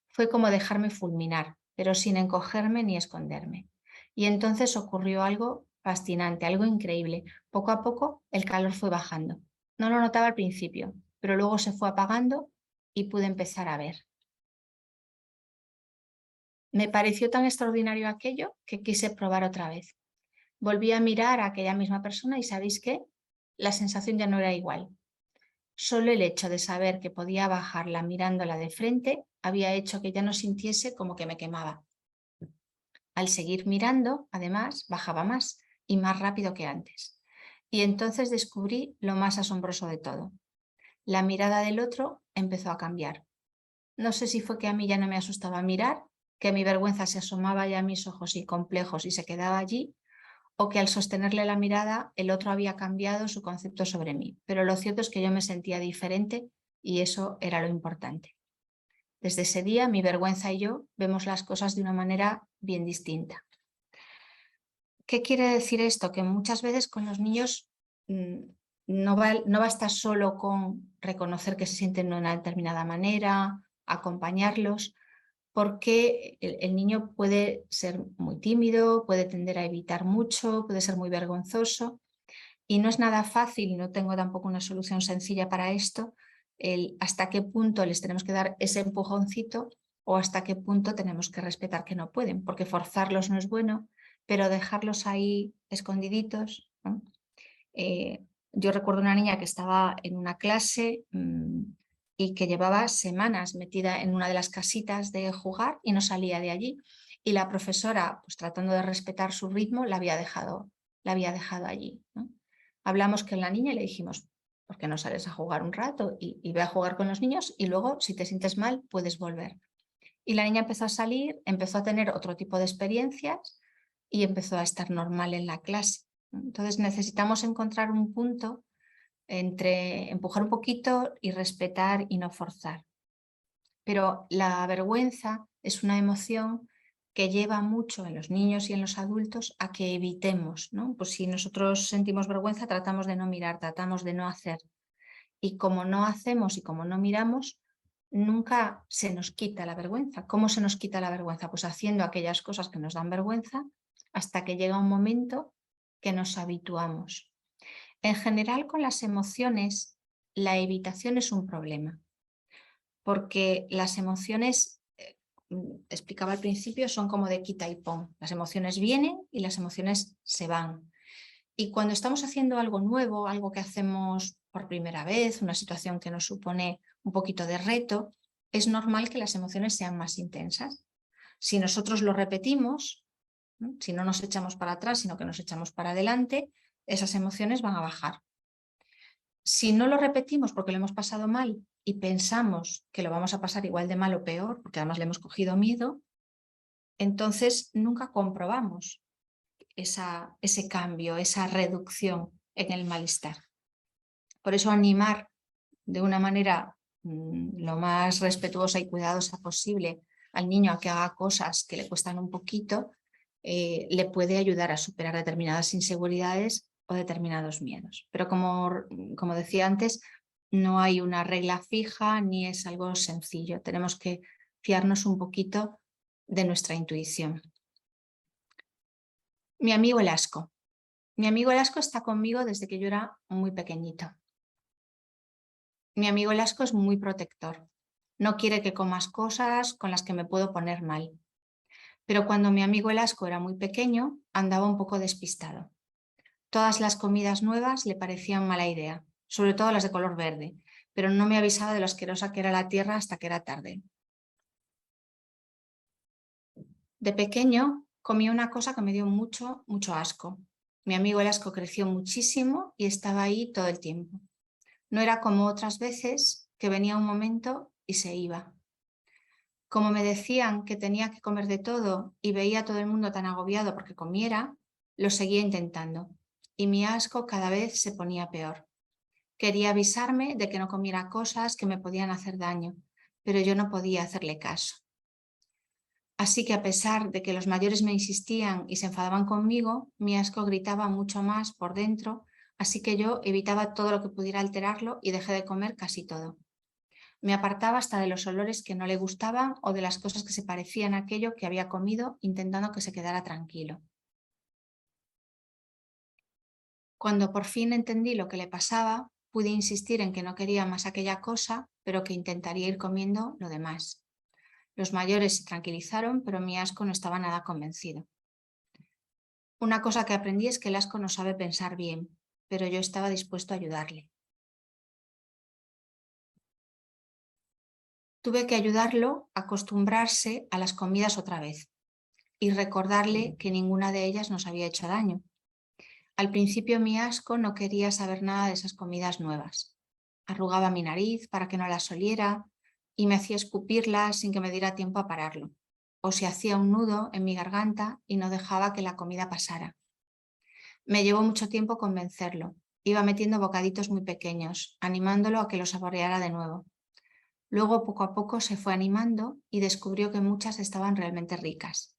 Fue como dejarme fulminar, pero sin encogerme ni esconderme. Y entonces ocurrió algo fascinante, algo increíble. Poco a poco el calor fue bajando. No lo notaba al principio, pero luego se fue apagando y pude empezar a ver. Me pareció tan extraordinario aquello que quise probar otra vez. Volví a mirar a aquella misma persona y ¿sabéis qué? La sensación ya no era igual. Solo el hecho de saber que podía bajarla mirándola de frente había hecho que ya no sintiese como que me quemaba. Al seguir mirando, además, bajaba más y más rápido que antes. Y entonces descubrí lo más asombroso de todo. La mirada del otro empezó a cambiar. No sé si fue que a mí ya no me asustaba mirar, que mi vergüenza se asomaba ya a mis ojos y complejos y se quedaba allí, o que al sostenerle la mirada el otro había cambiado su concepto sobre mí. Pero lo cierto es que yo me sentía diferente y eso era lo importante. Desde ese día mi vergüenza y yo vemos las cosas de una manera bien distinta. ¿Qué quiere decir esto? Que muchas veces con los niños no basta solo con reconocer que se sienten de una determinada manera, acompañarlos, porque el niño puede ser muy tímido, puede tender a evitar mucho, puede ser muy vergonzoso y no es nada fácil, y no tengo tampoco una solución sencilla para esto, hasta qué punto les tenemos que dar ese empujoncito o hasta qué punto tenemos que respetar que no pueden, porque forzarlos no es bueno, pero dejarlos ahí escondiditos, ¿no? Yo recuerdo una niña que estaba en una clase y que llevaba semanas metida en una de las casitas de jugar y no salía de allí. Y la profesora, pues tratando de respetar su ritmo, la había dejado allí, ¿no? Hablamos con la niña y le dijimos, ¿por qué no sales a jugar un rato y ve a jugar con los niños y luego, si te sientes mal, puedes volver? Y la niña empezó a salir, empezó a tener otro tipo de experiencias y empezó a estar normal en la clase. Entonces necesitamos encontrar un punto entre empujar un poquito y respetar y no forzar. Pero la vergüenza es una emoción que lleva mucho en los niños y en los adultos a que evitemos, ¿no? Pues si nosotros sentimos vergüenza, tratamos de no mirar, tratamos de no hacer. Y como no hacemos y como no miramos, nunca se nos quita la vergüenza. ¿Cómo se nos quita la vergüenza? Pues haciendo aquellas cosas que nos dan vergüenza hasta que llega un momento que nos habituamos. En general, con las emociones, la evitación es un problema, porque las emociones, explicaba al principio, son como de quita y pon. Las emociones vienen y las emociones se van. Y cuando estamos haciendo algo nuevo, algo que hacemos por primera vez, una situación que nos supone un poquito de reto, es normal que las emociones sean más intensas. Si nosotros lo repetimos, ¿no? Si no nos echamos para atrás, sino que nos echamos para adelante, esas emociones van a bajar. Si no lo repetimos porque lo hemos pasado mal y pensamos que lo vamos a pasar igual de mal o peor, porque además le hemos cogido miedo, entonces nunca comprobamos ese cambio, esa reducción en el malestar. Por eso animar de una manera lo más respetuosa y cuidadosa posible al niño a que haga cosas que le cuestan un poquito, le puede ayudar a superar determinadas inseguridades o determinados miedos. Pero como decía antes, no hay una regla fija ni es algo sencillo. Tenemos que fiarnos un poquito de nuestra intuición. Mi amigo el asco. Mi amigo el asco está conmigo desde que yo era muy pequeñito. Mi amigo el asco es muy protector. No quiere que comas cosas con las que me puedo poner mal. Pero cuando mi amigo el asco era muy pequeño, andaba un poco despistado. Todas las comidas nuevas le parecían mala idea, sobre todo las de color verde, pero no me avisaba de lo asquerosa que era la tierra hasta que era tarde. De pequeño comía una cosa que me dio mucho asco. Mi amigo el asco creció muchísimo y estaba ahí todo el tiempo. No era como otras veces que venía un momento y se iba. Como me decían que tenía que comer de todo y veía a todo el mundo tan agobiado porque comiera, lo seguía intentando y mi asco cada vez se ponía peor. Quería avisarme de que no comiera cosas que me podían hacer daño, pero yo no podía hacerle caso. Así que a pesar de que los mayores me insistían y se enfadaban conmigo, mi asco gritaba mucho más por dentro, así que yo evitaba todo lo que pudiera alterarlo y dejé de comer casi todo. Me apartaba hasta de los olores que no le gustaban o de las cosas que se parecían a aquello que había comido, intentando que se quedara tranquilo. Cuando por fin entendí lo que le pasaba, pude insistir en que no quería más aquella cosa, pero que intentaría ir comiendo lo demás. Los mayores se tranquilizaron, pero mi asco no estaba nada convencido. Una cosa que aprendí es que el asco no sabe pensar bien, pero yo estaba dispuesto a ayudarle. Tuve que ayudarlo a acostumbrarse a las comidas otra vez y recordarle que ninguna de ellas nos había hecho daño. Al principio mi asco no quería saber nada de esas comidas nuevas. Arrugaba mi nariz para que no las oliera y me hacía escupirlas sin que me diera tiempo a pararlo. O se hacía un nudo en mi garganta y no dejaba que la comida pasara. Me llevó mucho tiempo convencerlo. Iba metiendo bocaditos muy pequeños, animándolo a que lo saboreara de nuevo. Luego, poco a poco, se fue animando y descubrió que muchas estaban realmente ricas.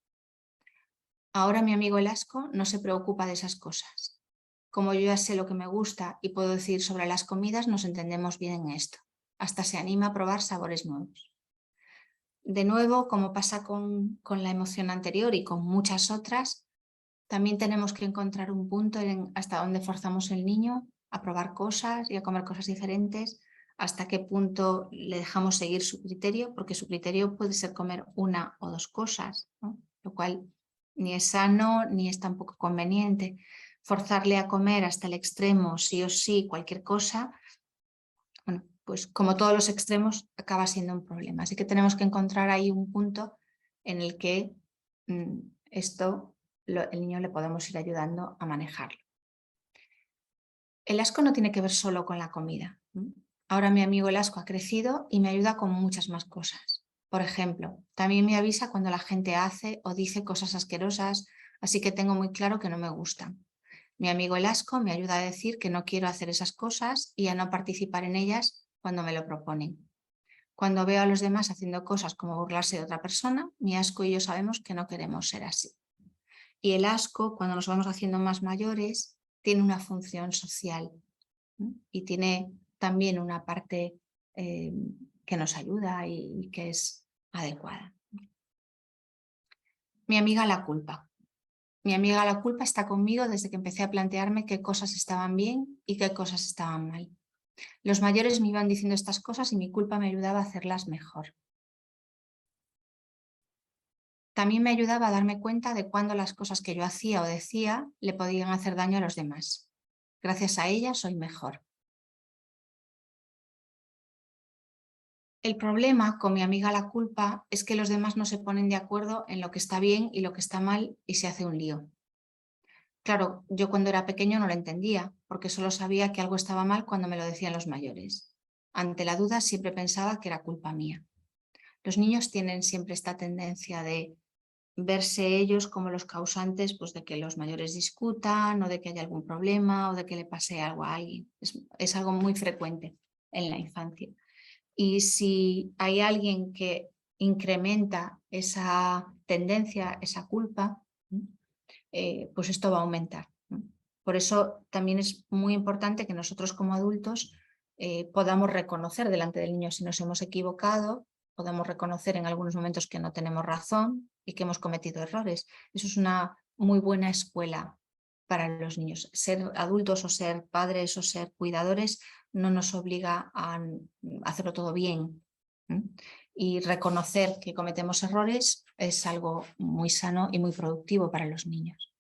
Ahora mi amigo el asco no se preocupa de esas cosas. Como yo ya sé lo que me gusta y puedo decir sobre las comidas, nos entendemos bien en esto. Hasta se anima a probar sabores nuevos. de nuevo, como pasa con la emoción anterior y con muchas otras, también tenemos que encontrar un punto en hasta dónde forzamos al niño a probar cosas y a comer cosas diferentes, hasta qué punto le dejamos seguir su criterio, porque su criterio puede ser comer una o dos cosas, ¿no? Lo cual ni es sano ni es tampoco conveniente. Forzarle a comer hasta el extremo, sí o sí, cualquier cosa, bueno, pues como todos los extremos, acaba siendo un problema. Así que tenemos que encontrar ahí un punto en el que el niño le podemos ir ayudando a manejarlo. El asco no tiene que ver solo con la comida. Ahora mi amigo el asco ha crecido y me ayuda con muchas más cosas. Por ejemplo, también me avisa cuando la gente hace o dice cosas asquerosas, así que tengo muy claro que no me gustan. Mi amigo el asco me ayuda a decir que no quiero hacer esas cosas y a no participar en ellas cuando me lo proponen. Cuando veo a los demás haciendo cosas como burlarse de otra persona, mi asco y yo sabemos que no queremos ser así. Y el asco, cuando nos vamos haciendo más mayores, tiene una función social, ¿no? Y tiene también una parte que nos ayuda y que es adecuada. Mi amiga la culpa. Mi amiga la culpa está conmigo desde que empecé a plantearme qué cosas estaban bien y qué cosas estaban mal. Los mayores me iban diciendo estas cosas y mi culpa me ayudaba a hacerlas mejor. También me ayudaba a darme cuenta de cuándo las cosas que yo hacía o decía le podían hacer daño a los demás. Gracias a ella soy mejor. El problema con mi amiga la culpa es que los demás no se ponen de acuerdo en lo que está bien y lo que está mal y se hace un lío. Claro, yo cuando era pequeño no lo entendía, porque solo sabía que algo estaba mal cuando me lo decían los mayores. Ante la duda siempre pensaba que era culpa mía. Los niños tienen siempre esta tendencia de verse ellos como los causantes, pues, de que los mayores discutan o de que haya algún problema o de que le pase algo a alguien. Es algo muy frecuente en la infancia. Y si hay alguien que incrementa esa tendencia, esa culpa, pues esto va a aumentar, ¿no? Por eso también es muy importante que nosotros como adultos podamos reconocer delante del niño si nos hemos equivocado, podamos reconocer en algunos momentos que no tenemos razón y que hemos cometido errores. Eso es una muy buena escuela para los niños. Ser adultos o ser padres o ser cuidadores no nos obliga a hacerlo todo bien. Y reconocer que cometemos errores es algo muy sano y muy productivo para los niños.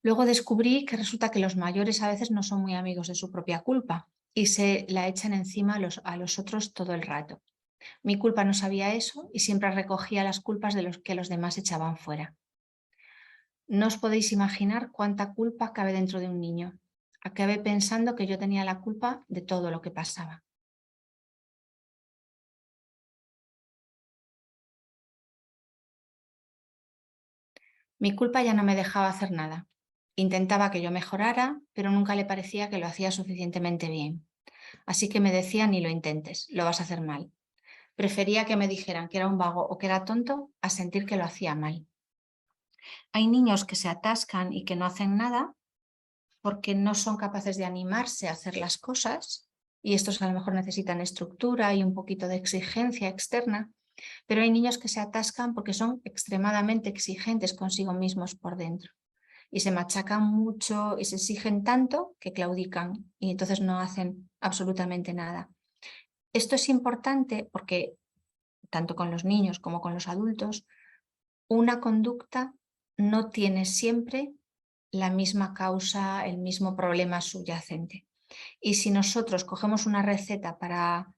Luego descubrí que resulta que los mayores a veces no son muy amigos de su propia culpa y se la echan encima a los otros todo el rato. Mi culpa no sabía eso y siempre recogía las culpas de los que los demás echaban fuera. No os podéis imaginar cuánta culpa cabe dentro de un niño. Acabé pensando que yo tenía la culpa de todo lo que pasaba. Mi culpa ya no me dejaba hacer nada. Intentaba que yo mejorara, pero nunca le parecía que lo hacía suficientemente bien. Así que me decía: ni lo intentes, lo vas a hacer mal. Prefería que me dijeran que era un vago o que era tonto a sentir que lo hacía mal. Hay niños que se atascan y que no hacen nada porque no son capaces de animarse a hacer las cosas, y estos a lo mejor necesitan estructura y un poquito de exigencia externa, pero hay niños que se atascan porque son extremadamente exigentes consigo mismos por dentro y se machacan mucho y se exigen tanto que claudican y entonces no hacen absolutamente nada. Esto es importante porque, tanto con los niños como con los adultos, una conducta no tiene siempre la misma causa, el mismo problema subyacente. Y si nosotros cogemos una receta para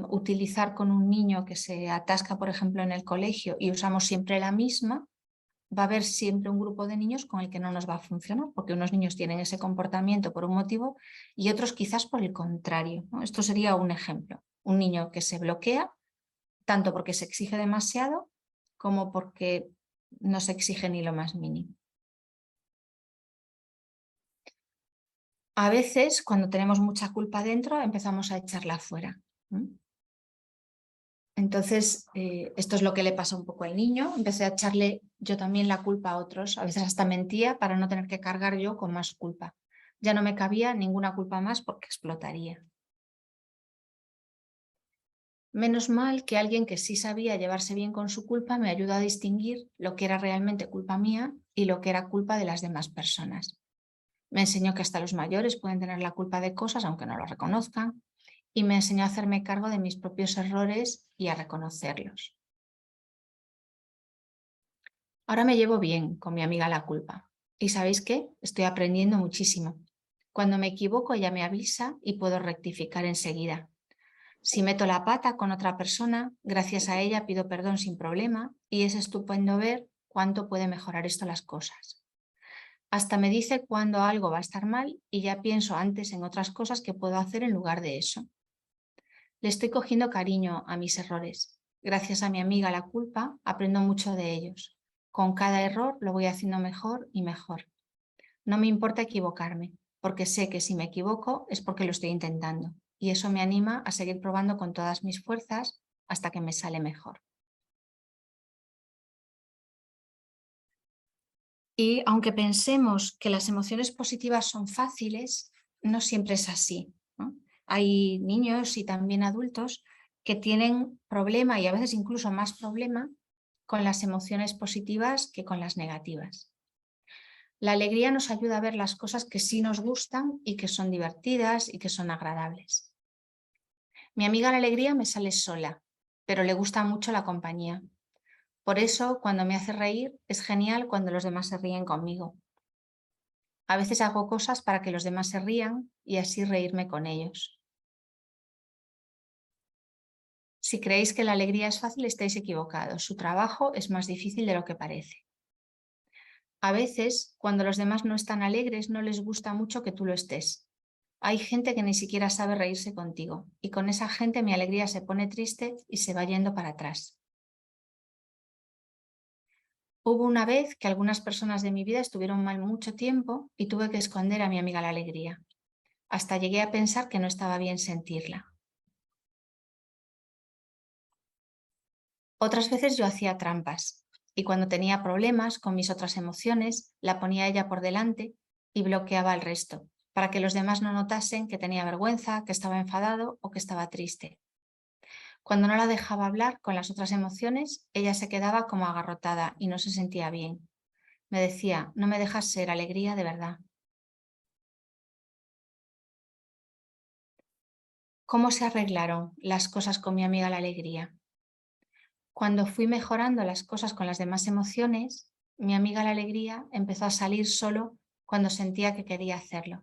utilizar con un niño que se atasca, por ejemplo, en el colegio y usamos siempre la misma, va a haber siempre un grupo de niños con el que no nos va a funcionar, porque unos niños tienen ese comportamiento por un motivo y otros quizás por el contrario, ¿no? Esto sería un ejemplo. Un niño que se bloquea, tanto porque se exige demasiado como porque no se exige ni lo más mínimo. A veces, cuando tenemos mucha culpa dentro, empezamos a echarla afuera. Entonces, esto es lo que le pasa un poco al niño. Empecé a echarle yo también la culpa a otros. A veces hasta mentía para no tener que cargar yo con más culpa. Ya no me cabía ninguna culpa más porque explotaría. Menos mal que alguien que sí sabía llevarse bien con su culpa me ayudó a distinguir lo que era realmente culpa mía y lo que era culpa de las demás personas. Me enseñó que hasta los mayores pueden tener la culpa de cosas aunque no lo reconozcan, y me enseñó a hacerme cargo de mis propios errores y a reconocerlos. Ahora me llevo bien con mi amiga la culpa. ¿Y sabéis qué? Estoy aprendiendo muchísimo. Cuando me equivoco ella me avisa y puedo rectificar enseguida. Si meto la pata con otra persona, gracias a ella pido perdón sin problema y es estupendo ver cuánto puede mejorar esto las cosas. Hasta me dice cuándo algo va a estar mal y ya pienso antes en otras cosas que puedo hacer en lugar de eso. Le estoy cogiendo cariño a mis errores. Gracias a mi amiga la culpa aprendo mucho de ellos. Con cada error lo voy haciendo mejor y mejor. No me importa equivocarme, porque sé que si me equivoco es porque lo estoy intentando. Y eso me anima a seguir probando con todas mis fuerzas hasta que me sale mejor. Y aunque pensemos que las emociones positivas son fáciles, no siempre es así, ¿no? Hay niños y también adultos que tienen problema y a veces incluso más problema con las emociones positivas que con las negativas. La alegría nos ayuda a ver las cosas que sí nos gustan y que son divertidas y que son agradables. Mi amiga la alegría me sale sola, pero le gusta mucho la compañía. Por eso, cuando me hace reír, es genial cuando los demás se ríen conmigo. A veces hago cosas para que los demás se rían y así reírme con ellos. Si creéis que la alegría es fácil, estáis equivocados. Su trabajo es más difícil de lo que parece. A veces, cuando los demás no están alegres, no les gusta mucho que tú lo estés. Hay gente que ni siquiera sabe reírse contigo y con esa gente mi alegría se pone triste y se va yendo para atrás. Hubo una vez que algunas personas de mi vida estuvieron mal mucho tiempo y tuve que esconder a mi amiga la alegría. Hasta llegué a pensar que no estaba bien sentirla. Otras veces yo hacía trampas y cuando tenía problemas con mis otras emociones, la ponía ella por delante y bloqueaba al resto, para que los demás no notasen que tenía vergüenza, que estaba enfadado o que estaba triste. Cuando no la dejaba hablar con las otras emociones, ella se quedaba como agarrotada y no se sentía bien. Me decía, no me dejas ser alegría de verdad. ¿Cómo se arreglaron las cosas con mi amiga la alegría? Cuando fui mejorando las cosas con las demás emociones, mi amiga la alegría empezó a salir solo cuando sentía que quería hacerlo.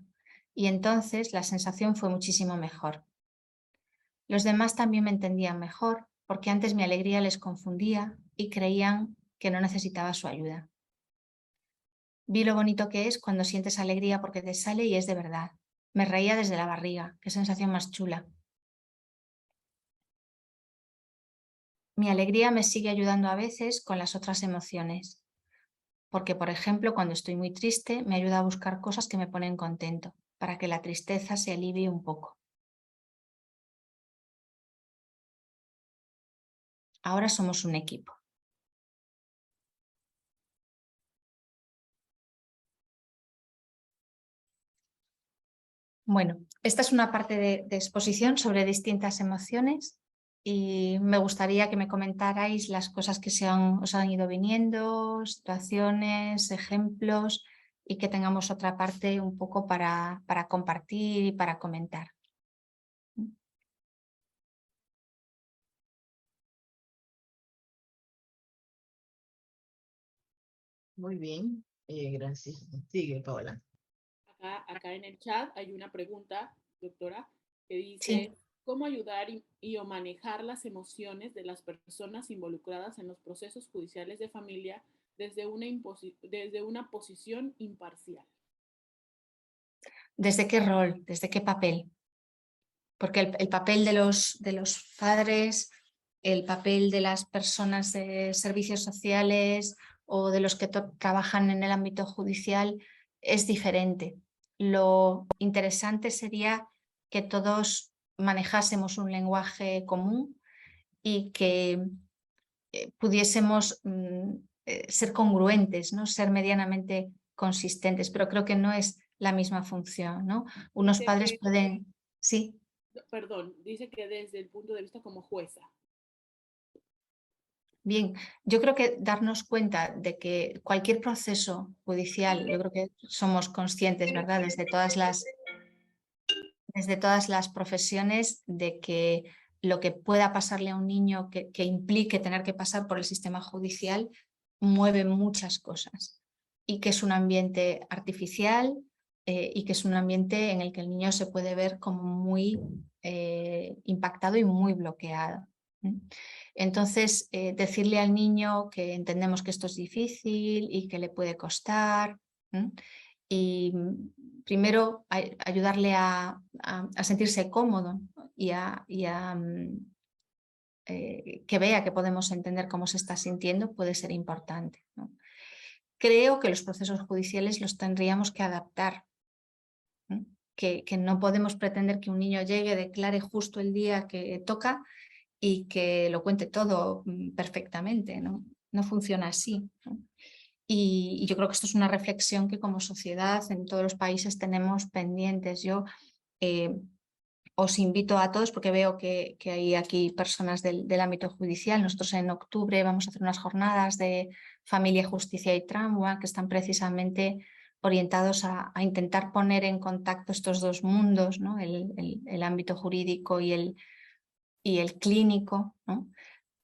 Y entonces la sensación fue muchísimo mejor. Los demás también me entendían mejor porque antes mi alegría les confundía y creían que no necesitaba su ayuda. Vi lo bonito que es cuando sientes alegría porque te sale y es de verdad. Me reía desde la barriga, qué sensación más chula. Mi alegría me sigue ayudando a veces con las otras emociones, porque por ejemplo cuando estoy muy triste me ayuda a buscar cosas que me ponen contento, para que la tristeza se alivie un poco. Ahora somos un equipo. Bueno, esta es una parte de exposición sobre distintas emociones y me gustaría que me comentarais las cosas que os han ido viniendo, situaciones, ejemplos y que tengamos otra parte un poco para compartir y para comentar. Muy bien, gracias. Sigue, Paola. Acá en el chat hay una pregunta, doctora, que Sí. dice, ¿cómo ayudar o manejar las emociones de las personas involucradas en los procesos judiciales de familia desde una posición imparcial? ¿Desde qué rol? ¿Desde qué papel? Porque el papel de los padres, el papel de las personas de servicios sociales o de los que trabajan en el ámbito judicial es diferente. Lo interesante sería que todos manejásemos un lenguaje común y que pudiésemos ser congruentes, ¿no? Ser medianamente consistentes, pero creo que no es la misma función, ¿no? Unos Dice padres que pueden... Sí. Perdón, dice que desde el punto de vista como jueza. Bien, yo creo que darnos cuenta de que cualquier proceso judicial, yo creo que somos conscientes, ¿verdad? Desde todas las profesiones, de que lo que pueda pasarle a un niño que implique tener que pasar por el sistema judicial mueve muchas cosas, y que es un ambiente artificial, y que es un ambiente en el que el niño se puede ver como muy impactado y muy bloqueado. Entonces, decirle al niño que entendemos que esto es difícil y que le puede costar, y primero ayudarle a sentirse cómodo y que vea que podemos entender cómo se está sintiendo, puede ser importante, ¿no? Creo que los procesos judiciales los tendríamos que adaptar, ¿no? Que no podemos pretender que un niño llegue, declare justo el día que toca y que lo cuente todo perfectamente, ¿no? No funciona así, ¿no? Y yo creo que esto es una reflexión que como sociedad en todos los países tenemos pendientes. Yo os invito a todos, porque veo que hay aquí personas del ámbito judicial. Nosotros en octubre vamos a hacer unas jornadas de familia, justicia y trauma, que están precisamente orientados a intentar poner en contacto estos dos mundos, ¿no? El ámbito jurídico y el clínico, ¿no?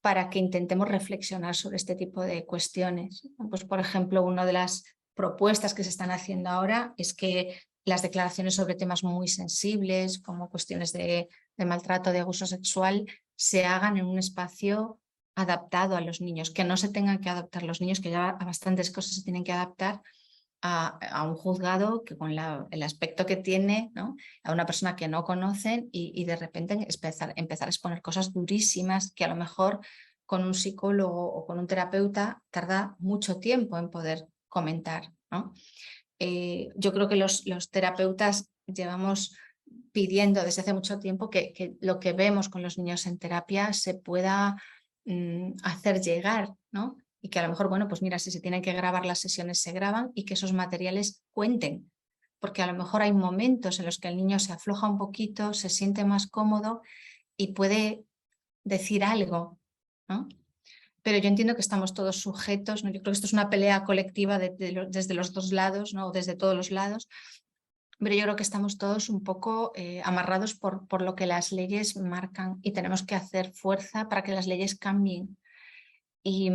Para que intentemos reflexionar sobre este tipo de cuestiones. Pues, por ejemplo, una de las propuestas que se están haciendo ahora es que las declaraciones sobre temas muy sensibles, como cuestiones de maltrato, de abuso sexual, se hagan en un espacio adaptado a los niños, que no se tengan que adaptar los niños, que ya a bastantes cosas se tienen que adaptar a un juzgado que con el aspecto que tiene, ¿no? A una persona que no conocen y de repente empezar a exponer cosas durísimas que a lo mejor con un psicólogo o con un terapeuta tarda mucho tiempo en poder comentar, ¿no? Yo creo que los terapeutas llevamos pidiendo desde hace mucho tiempo que lo que vemos con los niños en terapia se pueda hacer llegar, ¿no? Y que a lo mejor, bueno, pues mira, si se tienen que grabar las sesiones, se graban y que esos materiales cuenten. Porque a lo mejor hay momentos en los que el niño se afloja un poquito, se siente más cómodo y puede decir algo, ¿no? Pero yo entiendo que estamos todos sujetos, ¿no? Yo creo que esto es una pelea colectiva desde los dos lados, ¿no? Desde todos los lados, pero yo creo que estamos todos un poco amarrados por lo que las leyes marcan y tenemos que hacer fuerza para que las leyes cambien. Y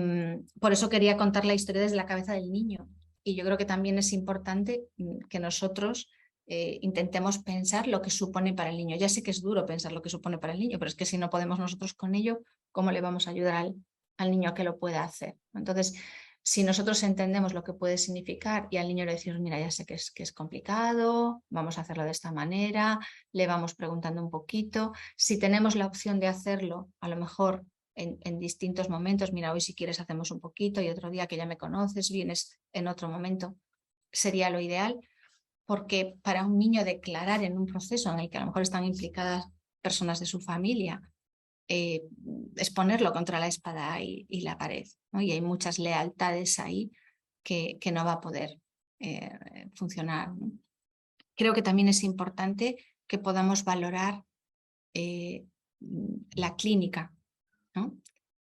por eso quería contar la historia desde la cabeza del niño. Y yo creo que también es importante que nosotros intentemos pensar lo que supone para el niño. Ya sé que es duro pensar lo que supone para el niño, pero es que si no podemos nosotros con ello, ¿cómo le vamos a ayudar al niño a que lo pueda hacer? Entonces, si nosotros entendemos lo que puede significar y al niño le decimos, mira, ya sé que es complicado, vamos a hacerlo de esta manera, le vamos preguntando un poquito. Si tenemos la opción de hacerlo, a lo mejor en distintos momentos, mira, hoy si quieres hacemos un poquito y otro día que ya me conoces, vienes en otro momento, sería lo ideal, porque para un niño declarar en un proceso en el que a lo mejor están implicadas personas de su familia, es ponerlo contra la espada y la pared, ¿no? Y hay muchas lealtades ahí que no va a poder funcionar, ¿no? Creo que también es importante que podamos valorar la clínica, ¿no?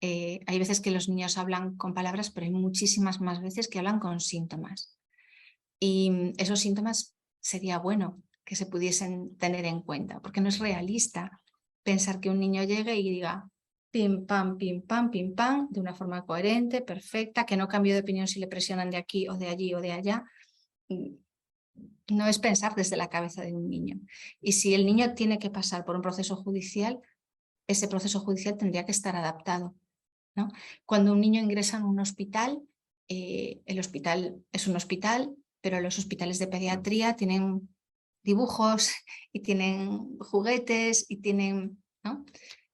Hay veces que los niños hablan con palabras, pero hay muchísimas más veces que hablan con síntomas. Y esos síntomas sería bueno que se pudiesen tener en cuenta, porque no es realista pensar que un niño llegue y diga pim, pam, de una forma coherente, perfecta, que no cambie de opinión si le presionan de aquí o de allí o de allá. No es pensar desde la cabeza de un niño. Y si el niño tiene que pasar por un proceso judicial, ese proceso judicial tendría que estar adaptado, ¿no? Cuando un niño ingresa en un hospital, el hospital es un hospital, pero los hospitales de pediatría tienen dibujos y tienen juguetes y tienen, ¿no?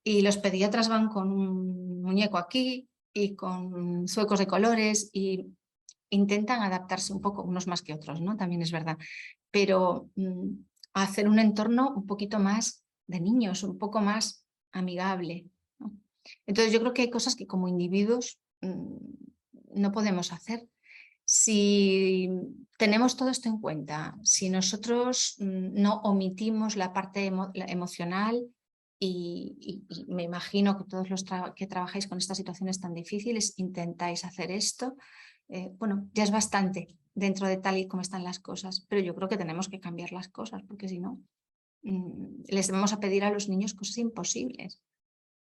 Y los pediatras van con un muñeco aquí y con zuecos de colores y intentan adaptarse un poco, unos más que otros, ¿no? También es verdad, pero hacer un entorno un poquito más de niños, un poco más amigable, ¿no? Entonces yo creo que hay cosas que como individuos no podemos hacer. Si tenemos todo esto en cuenta, si nosotros no omitimos la parte emocional y me imagino que todos los que trabajáis con estas situaciones tan difíciles intentáis hacer esto, bueno, ya es bastante dentro de tal y como están las cosas, pero yo creo que tenemos que cambiar las cosas porque si no, les vamos a pedir a los niños cosas imposibles.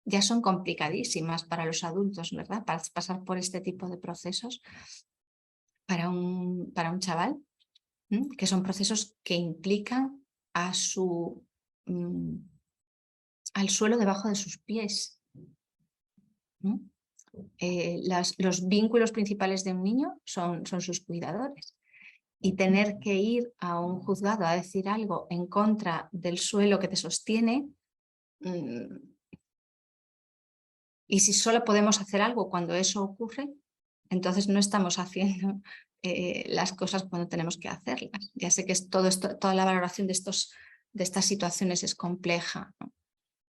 Ya son complicadísimas para los adultos, ¿verdad? Para pasar por este tipo de procesos para un chaval, que son procesos que implican a al suelo debajo de sus pies. Los vínculos principales de un niño son sus cuidadores. Y tener que ir a un juzgado a decir algo en contra del suelo que te sostiene, y si solo podemos hacer algo cuando eso ocurre, entonces no estamos haciendo las cosas cuando tenemos que hacerlas. Ya sé que toda la valoración de estas situaciones es compleja, ¿no?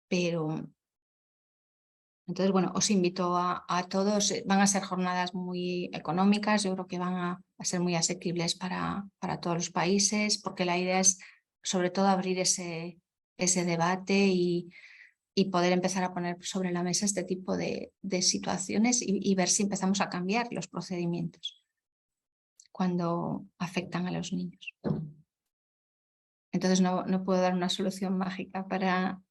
Pero entonces, bueno, os invito a todos. Van a ser jornadas muy económicas, yo creo que van a ser muy asequibles para todos los países, porque la idea es sobre todo abrir ese debate y poder empezar a poner sobre la mesa este tipo de situaciones y ver si empezamos a cambiar los procedimientos cuando afectan a los niños. Entonces no puedo dar una solución mágica para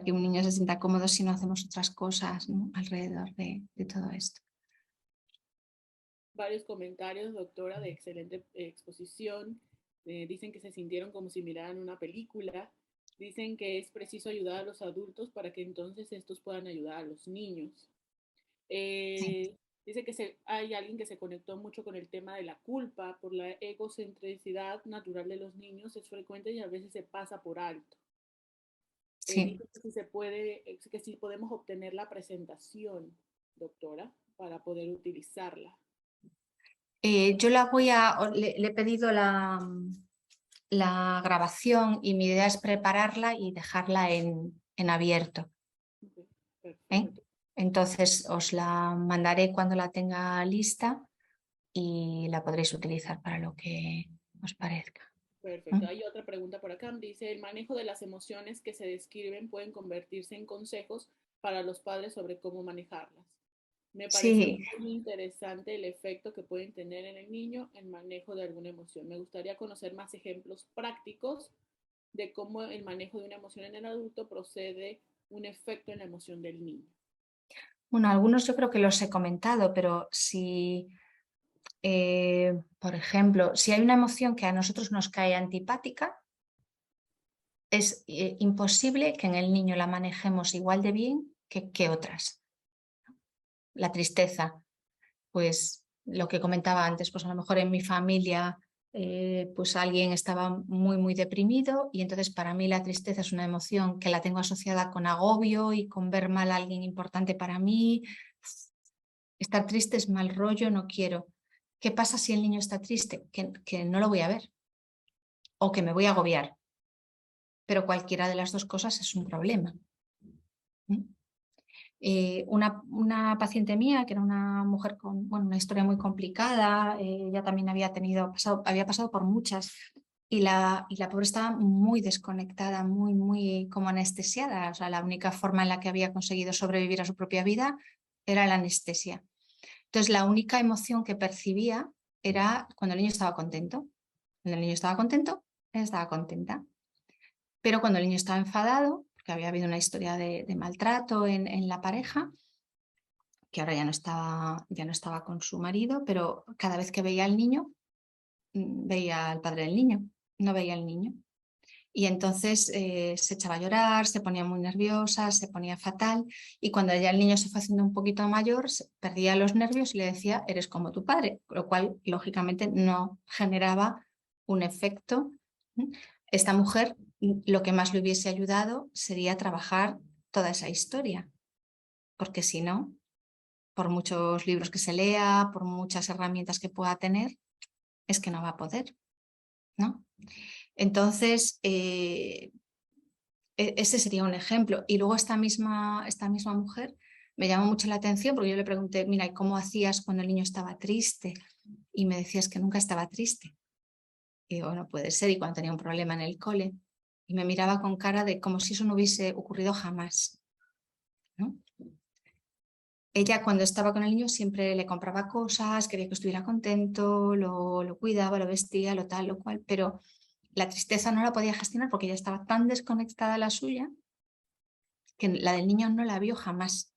que un niño se sienta cómodo si no hacemos otras cosas, ¿no? Alrededor de todo esto. Varios comentarios, doctora, de excelente exposición. Dicen que se sintieron como si miraran una película. Dicen que es preciso ayudar a los adultos para que entonces estos puedan ayudar a los niños. Sí. Dice que hay alguien que se conectó mucho con el tema de la culpa por la egocentricidad natural de los niños. Es frecuente y a veces se pasa por alto. Sí. Dice que si podemos obtener la presentación, doctora, para poder utilizarla. Yo le he pedido la grabación y mi idea es prepararla y dejarla en abierto. Okay, perfecto. Entonces os la mandaré cuando la tenga lista y la podréis utilizar para lo que os parezca. Perfecto. Hay otra pregunta por acá. Dice, el manejo de las emociones que se describen pueden convertirse en consejos para los padres sobre cómo manejarlas. Me parece Sí. muy interesante el efecto que pueden tener en el niño el manejo de alguna emoción. Me gustaría conocer más ejemplos prácticos de cómo el manejo de una emoción en el adulto procede un efecto en la emoción del niño. Bueno, algunos yo creo que los he comentado, pero si, por ejemplo, si hay una emoción que a nosotros nos cae antipática, es imposible que en el niño la manejemos igual de bien que otras. La tristeza, pues lo que comentaba antes, pues a lo mejor en mi familia pues alguien estaba muy deprimido y entonces para mí la tristeza es una emoción que la tengo asociada con agobio y con ver mal a alguien importante para mí. Estar triste es mal rollo, no quiero. ¿Qué pasa si el niño está triste? Que no lo voy a ver o que me voy a agobiar. Pero cualquiera de las dos cosas es un problema. Una paciente mía, que era una mujer con una historia muy complicada, ella también había pasado por muchas, y la pobre estaba muy desconectada, muy como anestesiada. O sea, la única forma en la que había conseguido sobrevivir a su propia vida era la anestesia. Entonces, la única emoción que percibía era cuando el niño estaba contento. Cuando el niño estaba contento, ella estaba contenta. Pero cuando el niño estaba enfadado, porque había habido una historia de maltrato en la pareja, que ahora ya no estaba con su marido, pero cada vez que veía al niño, veía al padre del niño, no veía al niño. Y entonces se echaba a llorar, se ponía muy nerviosa, se ponía fatal, y cuando ya el niño se fue haciendo un poquito mayor, perdía los nervios y le decía, eres como tu padre, lo cual lógicamente no generaba un efecto. Esta mujer, lo que más le hubiese ayudado sería trabajar toda esa historia, porque si no, por muchos libros que se lea, por muchas herramientas que pueda tener, es que no va a poder, ¿no? Entonces, ese sería un ejemplo. Y luego esta misma mujer me llamó mucho la atención porque yo le pregunté, mira, ¿y cómo hacías cuando el niño estaba triste? y me decía, es que nunca estaba triste. Y digo, no puede ser, y cuando tenía un problema en el cole, y me miraba con cara de como si eso no hubiese ocurrido jamás, ¿no? Ella cuando estaba con el niño siempre le compraba cosas, quería que estuviera contento, lo cuidaba, lo vestía, lo tal, lo cual, pero la tristeza no la podía gestionar porque ella estaba tan desconectada de la suya que la del niño no la vio jamás.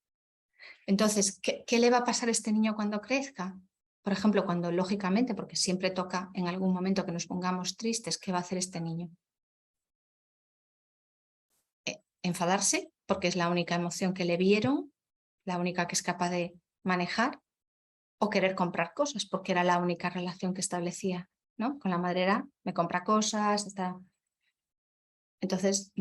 Entonces, ¿qué le va a pasar a este niño cuando crezca? Por ejemplo, cuando lógicamente, porque siempre toca en algún momento que nos pongamos tristes, ¿qué va a hacer este niño? Enfadarse, porque es la única emoción que le vieron, la única que es capaz de manejar, o querer comprar cosas, porque era la única relación que establecía, ¿no? Con la madre era, me compra cosas, está... Entonces,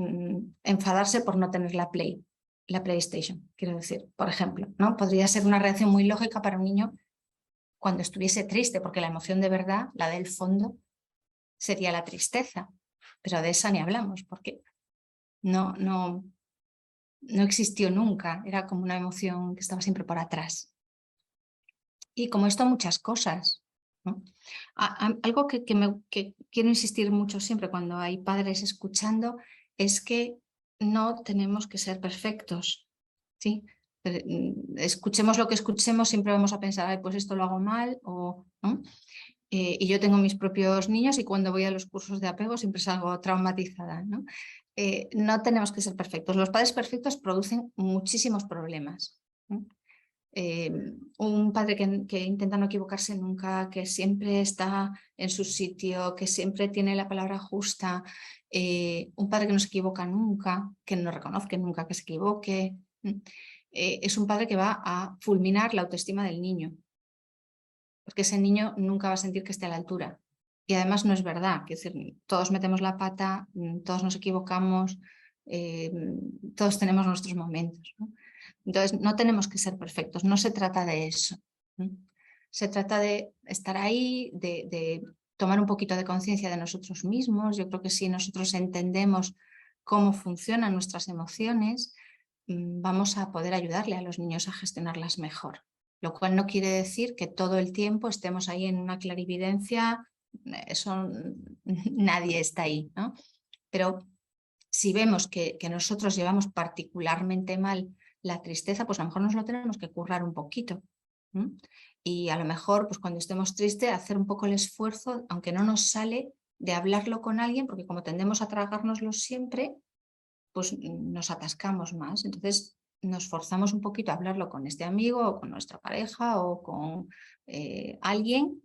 enfadarse por no tener la PlayStation, quiero decir, por ejemplo, ¿no? Podría ser una reacción muy lógica para un niño cuando estuviese triste, porque la emoción de verdad, la del fondo, sería la tristeza, pero de esa ni hablamos, porque no existió nunca, era como una emoción que estaba siempre por atrás. Y como esto, muchas cosas, ¿no? Algo que quiero insistir mucho siempre cuando hay padres escuchando es que no tenemos que ser perfectos, ¿sí? Escuchemos lo que escuchemos, siempre vamos a pensar, ay, pues esto lo hago mal, ¿no? Y yo tengo mis propios niños y cuando voy a los cursos de apego siempre salgo traumatizada, ¿no? No tenemos que ser perfectos. Los padres perfectos producen muchísimos problemas, ¿no? Un padre que intenta no equivocarse nunca, que siempre está en su sitio, que siempre tiene la palabra justa, un padre que no se equivoca nunca, que no reconozca nunca que se equivoque, es un padre que va a fulminar la autoestima del niño, porque ese niño nunca va a sentir que esté a la altura. Y además no es verdad, es decir, todos metemos la pata, todos nos equivocamos, todos tenemos nuestros momentos, ¿no? Entonces, no tenemos que ser perfectos, no se trata de eso, ¿no? Se trata de estar ahí, de tomar un poquito de conciencia de nosotros mismos. Yo creo que si nosotros entendemos cómo funcionan nuestras emociones, vamos a poder ayudarle a los niños a gestionarlas mejor. Lo cual no quiere decir que todo el tiempo estemos ahí en una clarividencia, eso nadie está ahí, ¿no? Pero si vemos que nosotros llevamos particularmente mal la tristeza, pues a lo mejor nos lo tenemos que currar un poquito. Y a lo mejor, pues cuando estemos tristes, hacer un poco el esfuerzo, aunque no nos sale, de hablarlo con alguien, porque como tendemos a tragárnoslo siempre, pues nos atascamos más. Entonces nos forzamos un poquito a hablarlo con este amigo o con nuestra pareja o con alguien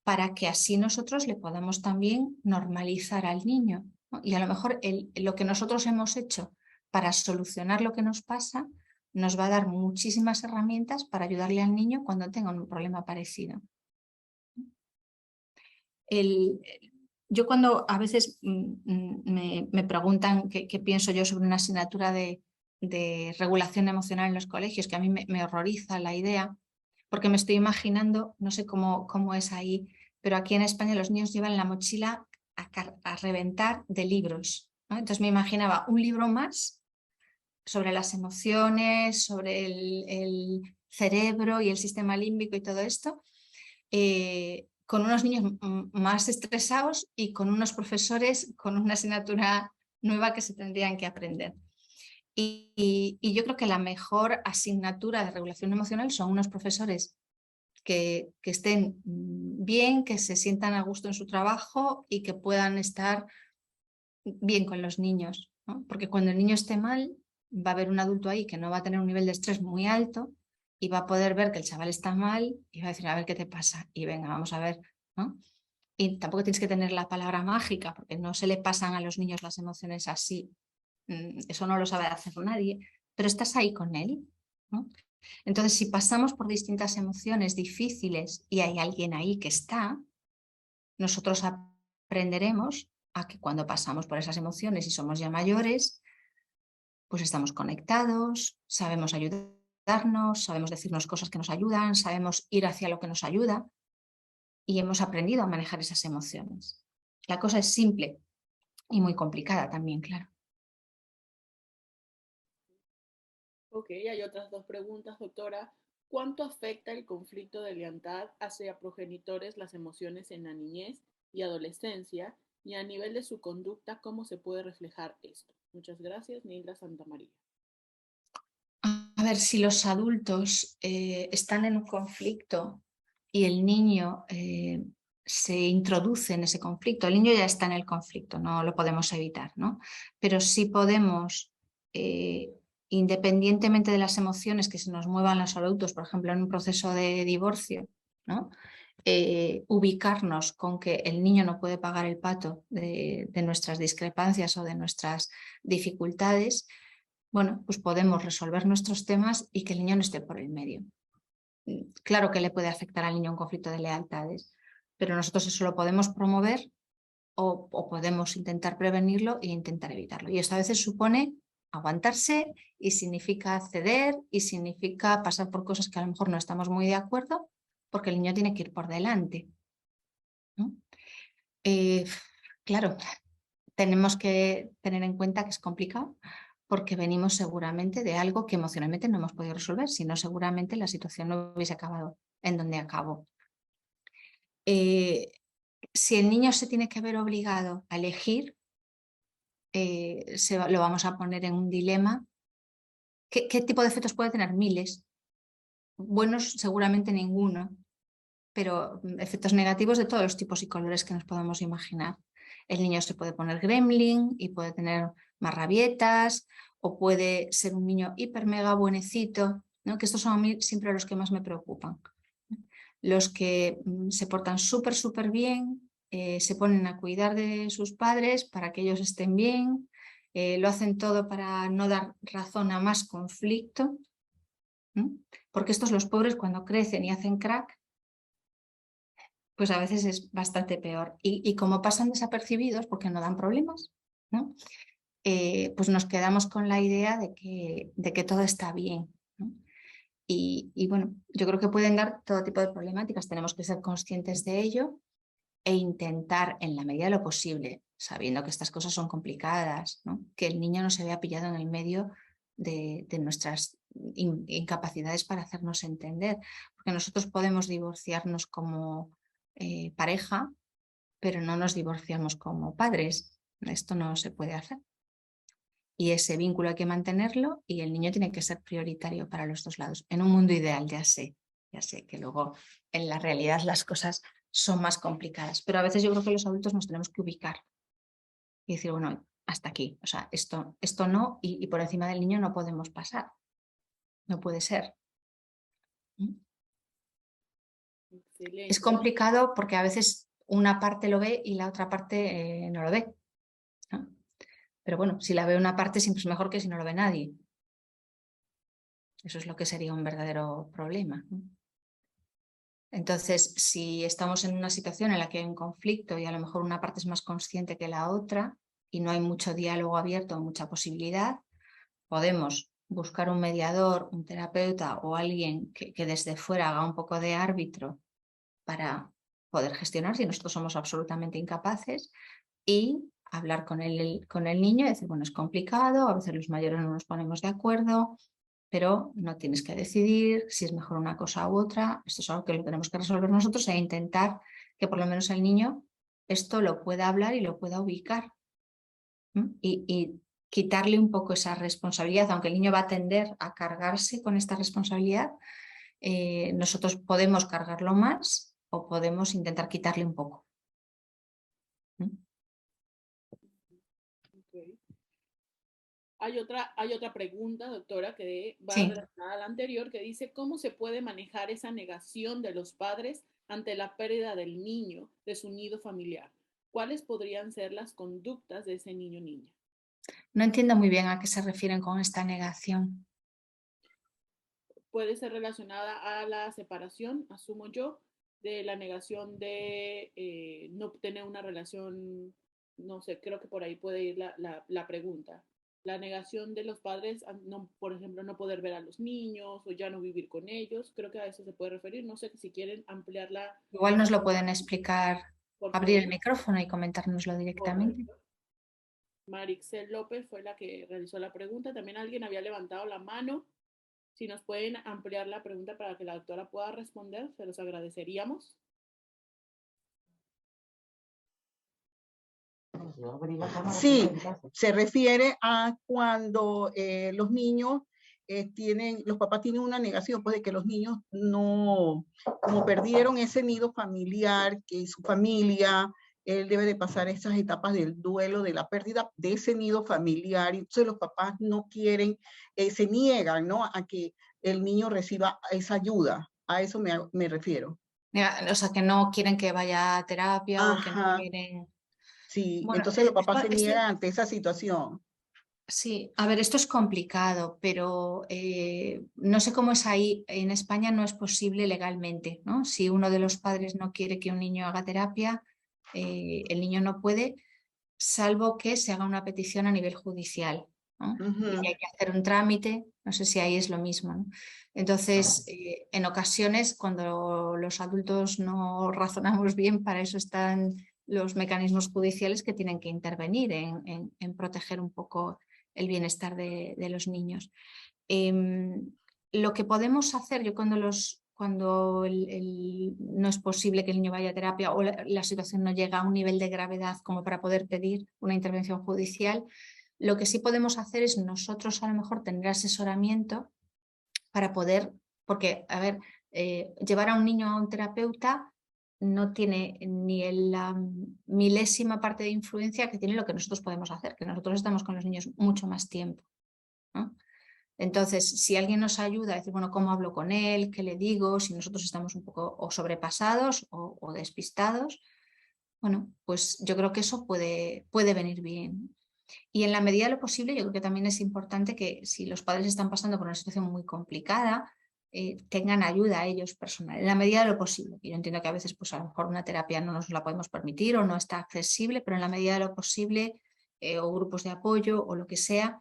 para que así nosotros le podamos también normalizar al niño, ¿no? Y a lo mejor lo que nosotros hemos hecho para solucionar lo que nos pasa nos va a dar muchísimas herramientas para ayudarle al niño cuando tenga un problema parecido. Yo cuando a veces me preguntan qué pienso yo sobre una asignatura de regulación emocional en los colegios, que a mí me horroriza la idea, porque me estoy imaginando, no sé cómo es ahí, pero aquí en España los niños llevan la mochila a reventar de libros, ¿no? Entonces me imaginaba un libro más sobre las emociones, sobre el cerebro y el sistema límbico y todo esto, con unos niños más estresados y con unos profesores con una asignatura nueva que se tendrían que aprender. Y yo creo que la mejor asignatura de regulación emocional son unos profesores que estén bien, que se sientan a gusto en su trabajo y que puedan estar bien con los niños, ¿no? Porque cuando el niño esté mal, va a haber un adulto ahí que no va a tener un nivel de estrés muy alto y va a poder ver que el chaval está mal y va a decir, a ver qué te pasa, y venga, vamos a ver, ¿no? Y tampoco tienes que tener la palabra mágica, porque no se le pasan a los niños las emociones así, eso no lo sabe hacer nadie, pero estás ahí con él, ¿no? Entonces, si pasamos por distintas emociones difíciles y hay alguien ahí que está, nosotros aprenderemos a que cuando pasamos por esas emociones y somos ya mayores, pues estamos conectados, sabemos ayudarnos, sabemos decirnos cosas que nos ayudan, sabemos ir hacia lo que nos ayuda y hemos aprendido a manejar esas emociones. La cosa es simple y muy complicada también, claro. Ok, hay otras dos preguntas, doctora. ¿Cuánto afecta el conflicto de lealtad hacia progenitores las emociones en la niñez y adolescencia? Y a nivel de su conducta, ¿cómo se puede reflejar esto? Muchas gracias, Nilda Santamaría. A ver, si los adultos están en un conflicto y el niño se introduce en ese conflicto, el niño ya está en el conflicto, no lo podemos evitar, ¿no? Pero sí podemos, independientemente de las emociones que se nos muevan los adultos, por ejemplo, en un proceso de divorcio, ¿no? Ubicarnos con que el niño no puede pagar el pato de nuestras discrepancias o de nuestras dificultades. Bueno, pues podemos resolver nuestros temas y que el niño no esté por el medio. Claro que le puede afectar al niño un conflicto de lealtades, pero nosotros eso lo podemos promover o podemos intentar prevenirlo e intentar evitarlo. Y esto a veces supone aguantarse y significa ceder y significa pasar por cosas que a lo mejor no estamos muy de acuerdo porque el niño tiene que ir por delante, ¿no? Claro, tenemos que tener en cuenta que es complicado porque venimos seguramente de algo que emocionalmente no hemos podido resolver, si no seguramente la situación no hubiese acabado en donde acabó. Si el niño se tiene que ver obligado a elegir, lo vamos a poner en un dilema. ¿Qué tipo de efectos puede tener? Miles. Buenos seguramente ninguno, pero efectos negativos de todos los tipos y colores que nos podemos imaginar. El niño se puede poner gremlin y puede tener más rabietas, o puede ser un niño hiper mega buenecito, ¿no? Que estos son a mí siempre los que más me preocupan. Los que se portan súper bien, se ponen a cuidar de sus padres para que ellos estén bien, lo hacen todo para no dar razón a más conflicto, ¿no? Porque estos, los pobres, cuando crecen y hacen crack, pues a veces es bastante peor. Y como pasan desapercibidos porque no dan problemas, ¿no? Pues nos quedamos con la idea de que todo está bien, ¿no? Y bueno, yo creo que pueden dar todo tipo de problemáticas. Tenemos que ser conscientes de ello e intentar, en la medida de lo posible, sabiendo que estas cosas son complicadas, ¿no? Que el niño no se vea pillado en el medio de nuestras incapacidades para hacernos entender. Porque nosotros podemos divorciarnos como pareja, pero no nos divorciamos como padres. Esto no se puede hacer. Y ese vínculo hay que mantenerlo y el niño tiene que ser prioritario para los dos lados. En un mundo ideal, ya sé que luego en la realidad las cosas son más complicadas, pero a veces yo creo que los adultos nos tenemos que ubicar y decir, bueno, hasta aquí, o sea, esto no, y por encima del niño no podemos pasar, no puede ser. Excelente. Es complicado porque a veces una parte lo ve y la otra parte no lo ve, ¿no? Pero bueno, si la ve una parte siempre es mejor que si no lo ve nadie. Eso es lo que sería un verdadero problema, ¿no? Entonces, si estamos en una situación en la que hay un conflicto y a lo mejor una parte es más consciente que la otra y no hay mucho diálogo abierto, mucha posibilidad, podemos buscar un mediador, un terapeuta o alguien que desde fuera haga un poco de árbitro para poder gestionar si nosotros somos absolutamente incapaces y hablar con el niño y decir, bueno, es complicado, a veces los mayores no nos ponemos de acuerdo, pero no tienes que decidir si es mejor una cosa u otra. Esto es algo que lo tenemos que resolver nosotros e intentar que por lo menos el niño esto lo pueda hablar y lo pueda ubicar. Y quitarle un poco esa responsabilidad, aunque el niño va a tender a cargarse con esta responsabilidad, nosotros podemos cargarlo más o podemos intentar quitarle un poco. Okay. Hay otra pregunta, doctora, que va Sí. relacionada a la anterior, que dice, ¿cómo se puede manejar esa negación de los padres ante la pérdida del niño de su nido familiar? ¿Cuáles podrían ser las conductas de ese niño o niña? No entiendo muy bien a qué se refieren con esta negación. Puede ser relacionada a la separación, asumo yo, de la negación de no tener una relación, no sé, creo que por ahí puede ir la pregunta. La negación de los padres, no, por ejemplo, no poder ver a los niños o ya no vivir con ellos, creo que a eso se puede referir. No sé si quieren ampliarla. Igual nos lo pueden explicar, Por abrir el favor. micrófono y comentárnoslo directamente. Correcto. Marixel López fue la que realizó la pregunta. También alguien había levantado la mano. Si nos pueden ampliar la pregunta para que la doctora pueda responder, se los agradeceríamos. Sí, se refiere a cuando los niños los papás tienen una negación, pues de que los niños no, como perdieron ese nido familiar, que su familia, él debe de pasar esas etapas del duelo, de la pérdida de ese nido familiar, y entonces los papás no quieren, se niegan, ¿no?, a que el niño reciba esa ayuda. A eso me refiero. O sea, que no quieren que vaya a terapia o que no quieren... Sí, Bueno, entonces los papás se niegan ante esa situación. Sí, a ver, esto es complicado, pero no sé cómo es ahí. En España no es posible legalmente, ¿no? Si uno de los padres no quiere que un niño haga terapia, el niño no puede, salvo que se haga una petición a nivel judicial, ¿no? Y que hay que hacer un trámite, no sé si ahí es lo mismo, ¿no? Entonces, en ocasiones, cuando los adultos no razonamos bien, para eso están los mecanismos judiciales que tienen que intervenir en proteger un poco el bienestar de los niños. Lo que podemos hacer, yo cuando no es posible que el niño vaya a terapia o la situación no llega a un nivel de gravedad como para poder pedir una intervención judicial, lo que sí podemos hacer es nosotros a lo mejor tener asesoramiento para poder, porque, a ver, llevar a un niño a un terapeuta no tiene ni la milésima parte de influencia que tiene lo que nosotros podemos hacer, que nosotros estamos con los niños mucho más tiempo, ¿no? Entonces, si alguien nos ayuda a decir, bueno, ¿cómo hablo con él? ¿Qué le digo? Si nosotros estamos un poco o sobrepasados o despistados, bueno, pues yo creo que eso puede venir bien. Y en la medida de lo posible, yo creo que también es importante que si los padres están pasando por una situación muy complicada, tengan ayuda a ellos personal, en la medida de lo posible. Yo entiendo que a veces, pues a lo mejor una terapia no nos la podemos permitir o no está accesible, pero en la medida de lo posible, o grupos de apoyo o lo que sea,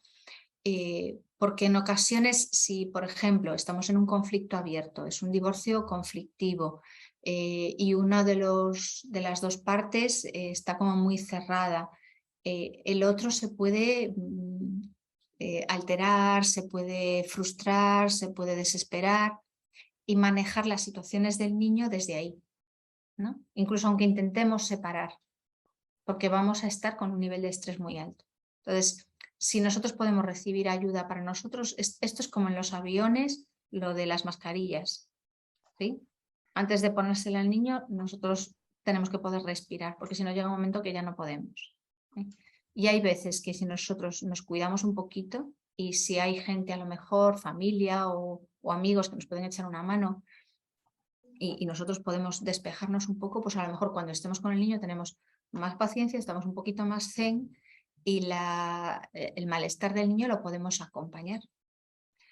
porque en ocasiones, si por ejemplo estamos en un conflicto abierto, es un divorcio conflictivo, y una de las dos partes está como muy cerrada, el otro se puede alterar, se puede frustrar, se puede desesperar y manejar las situaciones del niño desde ahí, ¿no? Incluso aunque intentemos separar, porque vamos a estar con un nivel de estrés muy alto. Entonces, si nosotros podemos recibir ayuda para nosotros, esto es como en los aviones, lo de las mascarillas, ¿sí? Antes de ponérsela al niño, nosotros tenemos que poder respirar, porque si no llega un momento que ya no podemos, ¿sí? Y hay veces que si nosotros nos cuidamos un poquito y si hay gente, a lo mejor familia o amigos que nos pueden echar una mano y nosotros podemos despejarnos un poco, pues a lo mejor cuando estemos con el niño tenemos más paciencia, estamos un poquito más zen y el malestar del niño lo podemos acompañar.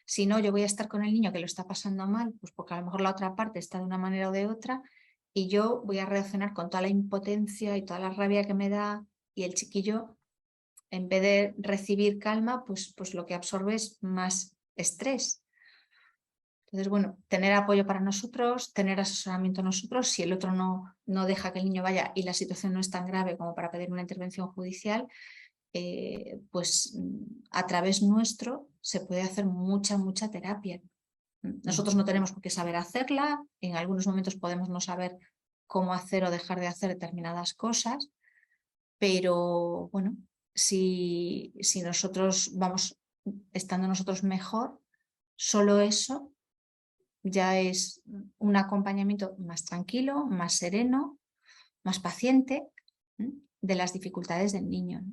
Si no, yo voy a estar con el niño que lo está pasando mal, pues porque a lo mejor la otra parte está de una manera o de otra y yo voy a reaccionar con toda la impotencia y toda la rabia que me da, y el chiquillo, en vez de recibir calma, pues lo que absorbe es más estrés. Entonces, bueno, tener apoyo para nosotros, tener asesoramiento nosotros, si el otro no deja que el niño vaya y la situación no es tan grave como para pedir una intervención judicial, pues a través nuestro se puede hacer mucha terapia. Nosotros no tenemos por qué saber hacerla, en algunos momentos podemos no saber cómo hacer o dejar de hacer determinadas cosas, pero bueno, si nosotros vamos estando nosotros mejor, solo eso ya es un acompañamiento más tranquilo, más sereno, más paciente de las dificultades del niño.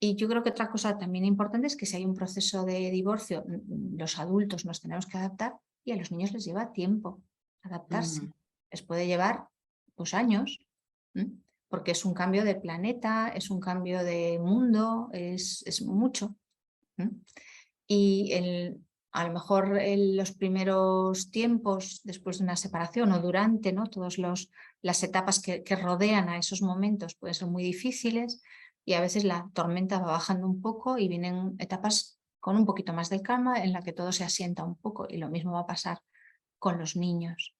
Y yo creo que otra cosa también importante es que si hay un proceso de divorcio, los adultos nos tenemos que adaptar y a los niños les lleva tiempo adaptarse. Les puede llevar pues años, porque es un cambio de planeta, es un cambio de mundo, es mucho. Y a lo mejor en los primeros tiempos, después de una separación o durante, ¿no? Todas las etapas que rodean a esos momentos pueden ser muy difíciles y a veces la tormenta va bajando un poco y vienen etapas con un poquito más de calma en la que todo se asienta un poco, y lo mismo va a pasar con los niños.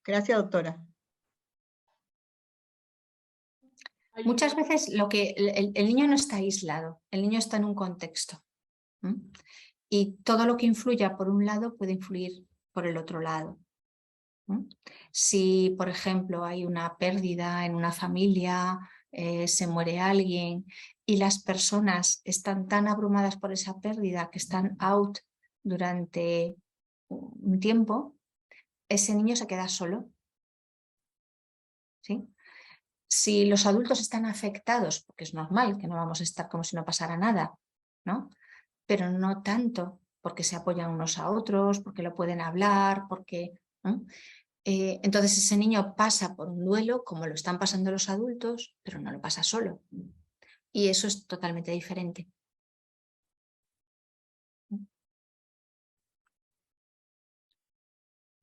Gracias, doctora. Muchas veces el niño no está aislado, el niño está en un contexto. y todo lo que influya por un lado puede influir por el otro lado. Si, por ejemplo, hay una pérdida en una familia, se muere alguien y las personas están tan abrumadas por esa pérdida que están out durante un tiempo, ese niño se queda solo. ¿Sí? Si los adultos están afectados, porque es normal que no vamos a estar como si no pasara nada, ¿no? Pero no tanto porque se apoyan unos a otros, porque lo pueden hablar, porque... ¿no? Entonces ese niño pasa por un duelo como lo están pasando los adultos, pero no lo pasa solo. Y eso es totalmente diferente.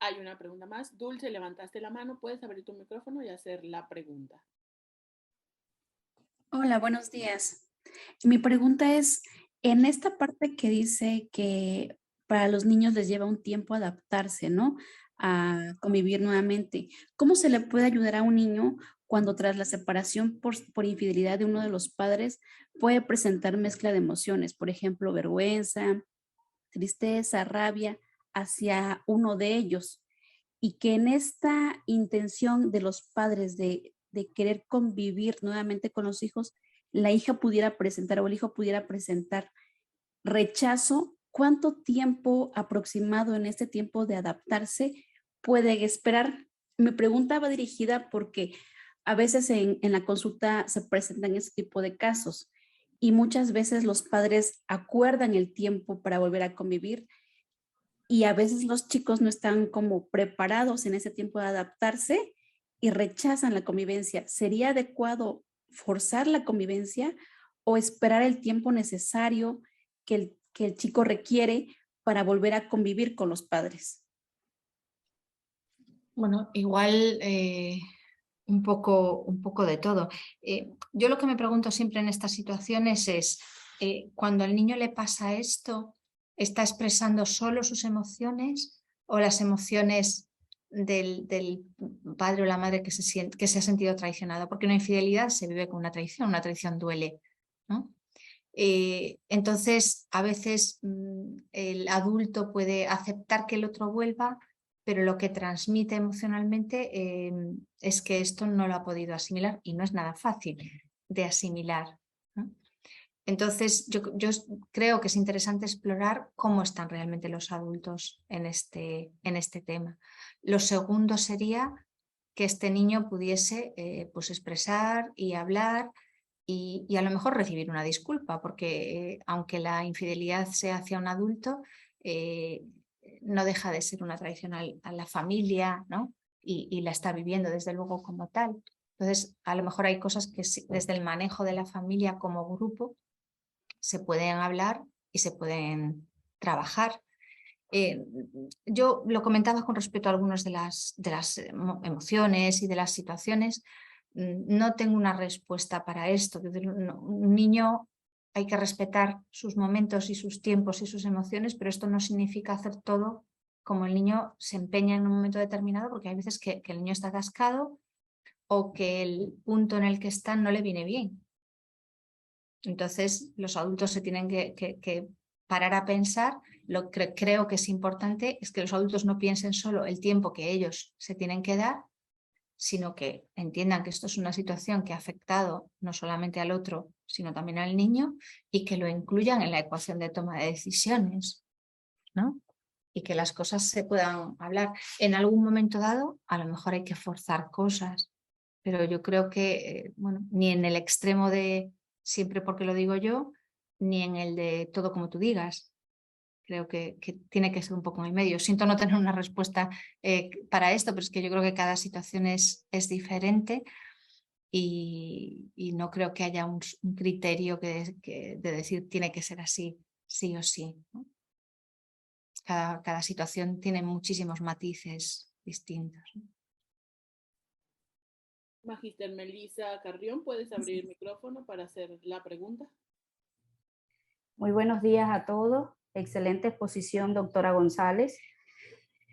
Hay una pregunta más. Dulce, levantaste la mano, puedes abrir tu micrófono y hacer la pregunta. Hola, buenos días. Mi pregunta es, en esta parte que dice que para los niños les lleva un tiempo adaptarse, ¿no? A convivir nuevamente. ¿Cómo se le puede ayudar a un niño cuando tras la separación por infidelidad de uno de los padres puede presentar mezcla de emociones? Por ejemplo, vergüenza, tristeza, rabia hacia uno de ellos. Y que en esta intención de los padres de querer convivir nuevamente con los hijos, la hija pudiera presentar o el hijo pudiera presentar rechazo. ¿Cuánto tiempo aproximado en este tiempo de adaptarse pueden esperar? Mi pregunta va dirigida porque a veces en la consulta se presentan este tipo de casos y muchas veces los padres acuerdan el tiempo para volver a convivir y a veces los chicos no están como preparados en ese tiempo de adaptarse y rechazan la convivencia. ¿Sería adecuado forzar la convivencia o esperar el tiempo necesario que el chico requiere para volver a convivir con los padres? Bueno, igual un poco de todo. Yo lo que me pregunto siempre en estas situaciones es, cuando al niño le pasa esto, ¿está expresando solo sus emociones o las emociones del padre o la madre que se ha sentido traicionado? Porque una infidelidad se vive con una traición duele, ¿no? Entonces, a veces el adulto puede aceptar que el otro vuelva, pero lo que transmite emocionalmente es que esto no lo ha podido asimilar y no es nada fácil de asimilar, ¿no? Entonces, yo creo que es interesante explorar cómo están realmente los adultos en este tema. Lo segundo sería que este niño pudiese pues expresar y hablar y a lo mejor recibir una disculpa, porque aunque la infidelidad sea hacia un adulto, no deja de ser una traición a la familia, ¿no? Y la está viviendo desde luego como tal. Entonces, a lo mejor hay cosas que desde el manejo de la familia como grupo se pueden hablar y se pueden trabajar. Yo lo comentaba con respecto a algunas de las emociones y de las situaciones. No tengo una respuesta para esto. Un niño hay que respetar sus momentos y sus tiempos y sus emociones, pero esto no significa hacer todo como el niño se empeña en un momento determinado, porque hay veces que el niño está atascado o que el punto en el que está no le viene bien. Entonces los adultos se tienen que parar a pensar. Lo que creo que es importante es que los adultos no piensen solo el tiempo que ellos se tienen que dar, sino que entiendan que esto es una situación que ha afectado no solamente al otro, sino también al niño, y que lo incluyan en la ecuación de toma de decisiones, ¿no? Y que las cosas se puedan hablar. En algún momento dado, a lo mejor hay que forzar cosas, pero yo creo que, bueno, ni en el extremo de siempre porque lo digo yo, ni en el de todo como tú digas. Creo que tiene que ser un poco en el medio. Siento no tener una respuesta para esto, pero es que yo creo que cada situación es diferente y no creo que haya un criterio de decir tiene que ser así, sí o sí, ¿no? Cada situación tiene muchísimos matices distintos, ¿no? Magíster Melissa Carrión, ¿puedes abrir el micrófono para hacer la pregunta? Muy buenos días a todos. Excelente exposición, doctora González.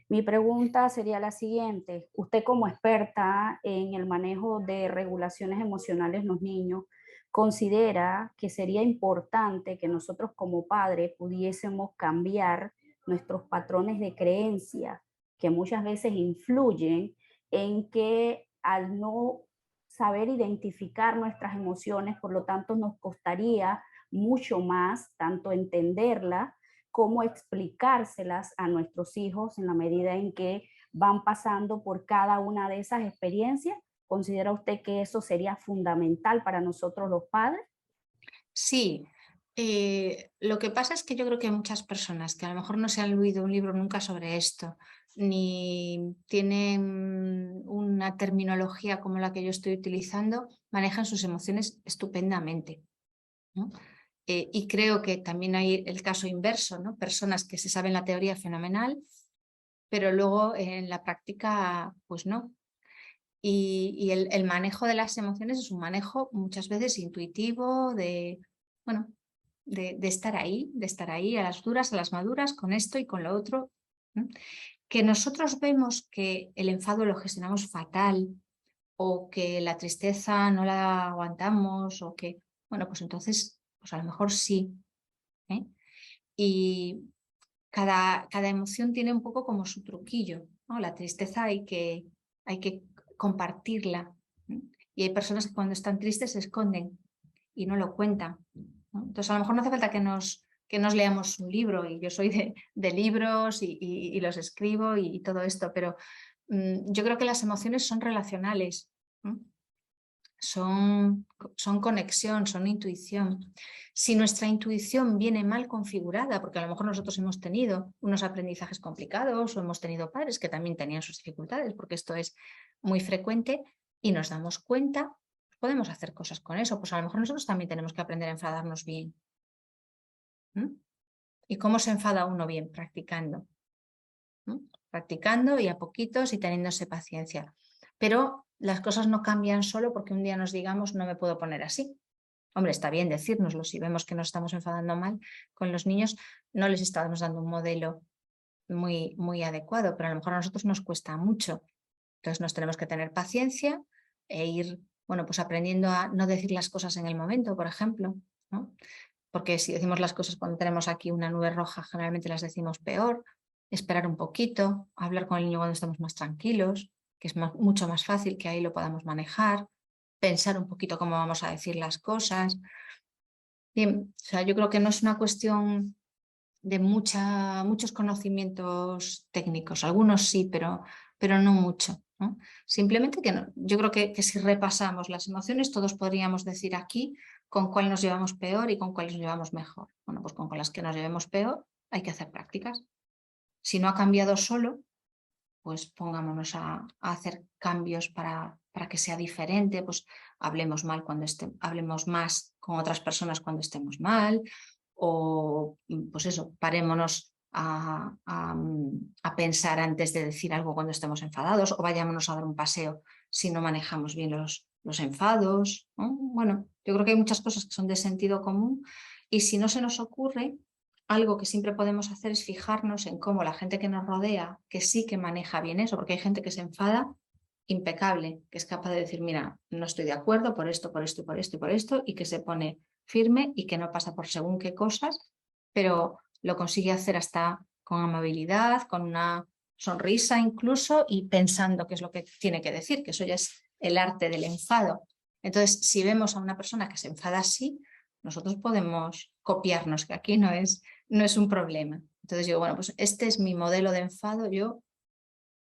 Mi pregunta sería la siguiente. Usted como experta en el manejo de regulaciones emocionales en los niños, considera que sería importante que nosotros como padres pudiésemos cambiar nuestros patrones de creencia, que muchas veces influyen en que al no saber identificar nuestras emociones, por lo tanto nos costaría mucho más tanto entenderla como explicárselas a nuestros hijos en la medida en que van pasando por cada una de esas experiencias. ¿Considera usted que eso sería fundamental para nosotros los padres? Sí, lo que pasa es que yo creo que hay muchas personas que a lo mejor no se han leído un libro nunca sobre esto, ni tienen una terminología como la que yo estoy utilizando, manejan sus emociones estupendamente, ¿no? Y creo que también hay el caso inverso, ¿no? Personas que se saben la teoría fenomenal, pero luego en la práctica, pues no. Y el manejo de las emociones es un manejo muchas veces intuitivo, bueno, de estar ahí a las duras, a las maduras, con esto y con lo otro, ¿no? Que nosotros vemos que el enfado lo gestionamos fatal o que la tristeza no la aguantamos o que, bueno, pues entonces, pues a lo mejor sí, ¿eh? Y cada emoción tiene un poco como su truquillo, ¿no? La tristeza hay que compartirla, ¿no? Y hay personas que cuando están tristes se esconden y no lo cuentan, ¿no? Entonces a lo mejor no hace falta que nos leamos un libro, y yo soy de libros y los escribo y todo esto, pero yo creo que las emociones son relacionales, ¿no? Son conexión, son intuición. Si nuestra intuición viene mal configurada, porque a lo mejor nosotros hemos tenido unos aprendizajes complicados o hemos tenido padres que también tenían sus dificultades, porque esto es muy frecuente y nos damos cuenta, podemos hacer cosas con eso. Pues a lo mejor nosotros también tenemos que aprender a enfadarnos bien. ¿Mm? ¿Y cómo se enfada uno bien? Practicando. ¿Mm? Practicando y a poquitos y teniéndose paciencia. Pero las cosas no cambian solo porque un día nos digamos no me puedo poner así. Hombre, está bien decírnoslo, si vemos que nos estamos enfadando mal con los niños, no les estamos dando un modelo muy, muy adecuado, pero a lo mejor a nosotros nos cuesta mucho. Entonces nos tenemos que tener paciencia e ir, bueno, pues aprendiendo a no decir las cosas en el momento, por ejemplo, ¿no? Porque si decimos las cosas cuando tenemos aquí una nube roja, generalmente las decimos peor. Esperar un poquito, hablar con el niño cuando estamos más tranquilos, que es mucho más fácil que ahí lo podamos manejar, pensar un poquito cómo vamos a decir las cosas. Bien, o sea, yo creo que no es una cuestión de muchos conocimientos técnicos, algunos sí, pero no mucho, ¿no? Simplemente que no, yo creo que si repasamos las emociones, todos podríamos decir aquí con cuál nos llevamos peor y con cuál nos llevamos mejor. Bueno, pues con las que nos llevemos peor hay que hacer prácticas. Si no ha cambiado solo, pues pongámonos a hacer cambios para que sea diferente, pues hablemos más con otras personas cuando estemos mal, o pues eso, parémonos a pensar antes de decir algo cuando estemos enfadados, o vayámonos a dar un paseo si no manejamos bien los enfados, ¿no? Bueno, yo creo que hay muchas cosas que son de sentido común, y si no se nos ocurre, algo que siempre podemos hacer es fijarnos en cómo la gente que nos rodea, que sí que maneja bien eso, porque hay gente que se enfada impecable, que es capaz de decir, mira, no estoy de acuerdo por esto, por esto, por esto y por esto, y que se pone firme y que no pasa por según qué cosas, pero lo consigue hacer hasta con amabilidad, con una sonrisa incluso, y pensando qué es lo que tiene que decir, que eso ya es el arte del enfado. Entonces, si vemos a una persona que se enfada así, nosotros podemos copiarnos, que aquí no es un problema. Entonces digo, bueno, pues este es mi modelo de enfado, yo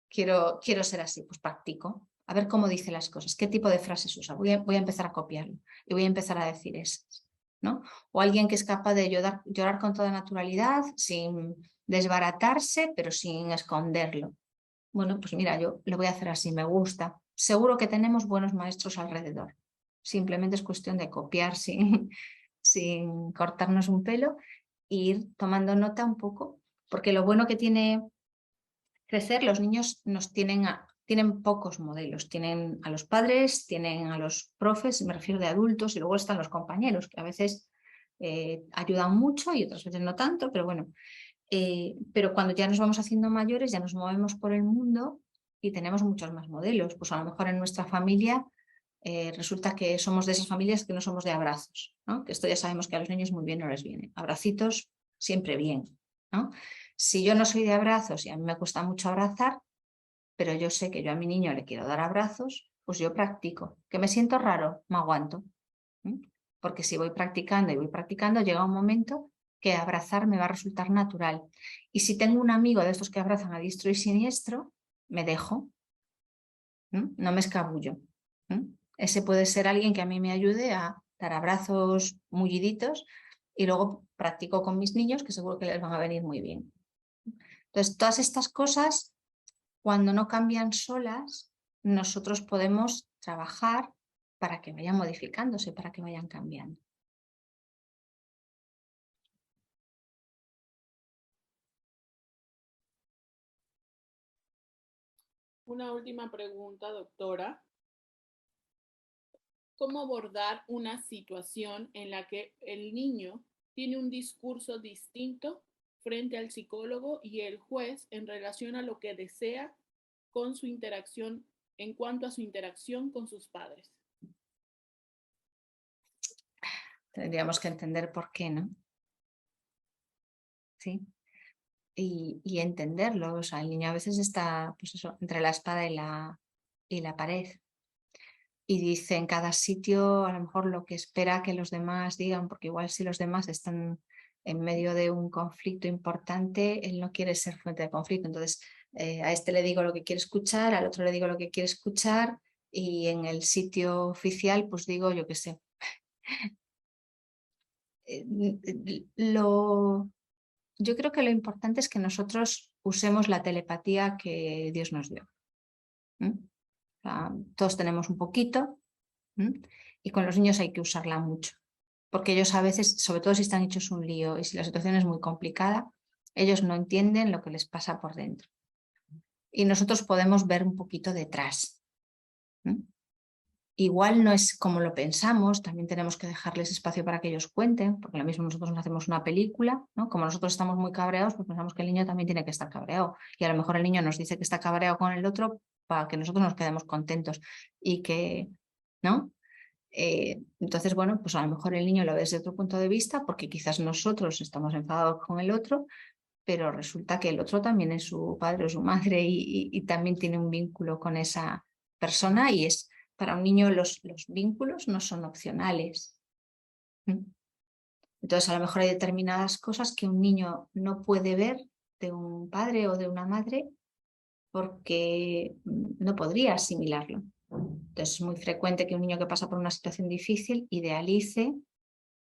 quiero ser así, pues practico, a ver cómo dice las cosas, qué tipo de frases usa, voy a empezar a copiarlo y voy a empezar a decir esas, ¿no? O alguien que es capaz de llorar con toda naturalidad, sin desbaratarse, pero sin esconderlo. Bueno, pues mira, yo lo voy a hacer así, me gusta. Seguro que tenemos buenos maestros alrededor. Simplemente es cuestión de copiar sin cortarnos un pelo e ir tomando nota un poco, porque lo bueno que tiene crecer, los niños tienen pocos modelos, tienen a los padres, tienen a los profes, me refiero de adultos, y luego están los compañeros, que a veces ayudan mucho y otras veces no tanto, pero bueno, pero cuando ya nos vamos haciendo mayores, ya nos movemos por el mundo y tenemos muchos más modelos. Pues a lo mejor en nuestra familia resulta que somos de esas familias que no somos de abrazos, ¿no? Que esto ya sabemos que a los niños muy bien no les viene. Abracitos siempre bien, ¿no? Si yo no soy de abrazos y a mí me cuesta mucho abrazar, pero yo sé que yo a mi niño le quiero dar abrazos, pues yo practico. ¿Que me siento raro? Me aguanto. Porque si voy practicando y voy practicando, llega un momento que abrazar me va a resultar natural. Y si tengo un amigo de estos que abrazan a diestro y siniestro, me dejo, no me escabullo. Ese puede ser alguien que a mí me ayude a dar abrazos mulliditos y luego practico con mis niños, que seguro que les van a venir muy bien. Entonces, todas estas cosas, cuando no cambian solas, nosotros podemos trabajar para que vayan modificándose, para que vayan cambiando. Una última pregunta, doctora. ¿Cómo abordar una situación en la que el niño tiene un discurso distinto frente al psicólogo y el juez en relación a lo que desea con su interacción, en cuanto a su interacción con sus padres? Tendríamos que entender por qué, ¿no? Sí. Y entenderlo. O sea, el niño a veces está, pues eso, entre la espada y la pared. Y dice en cada sitio a lo mejor lo que espera que los demás digan, porque igual si los demás están en medio de un conflicto importante, él no quiere ser fuente de conflicto. Entonces, a este le digo lo que quiere escuchar, al otro le digo lo que quiere escuchar, y en el sitio oficial, pues digo, yo qué sé. Yo creo que lo importante es que nosotros usemos la telepatía que Dios nos dio. O sea, todos tenemos un poquito, y con los niños hay que usarla mucho, porque ellos a veces, sobre todo si están hechos un lío y si la situación es muy complicada, ellos no entienden lo que les pasa por dentro. Y nosotros podemos ver un poquito detrás. Igual no es como lo pensamos, también tenemos que dejarles espacio para que ellos cuenten, porque lo mismo nosotros nos hacemos una película, ¿no? Como nosotros estamos muy cabreados, pues pensamos que el niño también tiene que estar cabreado. Y a lo mejor el niño nos dice que está cabreado con el otro para que nosotros nos quedemos contentos y que, ¿no? Entonces, bueno, pues a lo mejor el niño lo ve desde otro punto de vista porque quizás nosotros estamos enfadados con el otro, pero resulta que el otro también es su padre o su madre y también tiene un vínculo con esa persona, y es, para un niño los vínculos no son opcionales. Entonces, a lo mejor hay determinadas cosas que un niño no puede ver de un padre o de una madre porque no podría asimilarlo. Entonces, es muy frecuente que un niño que pasa por una situación difícil idealice,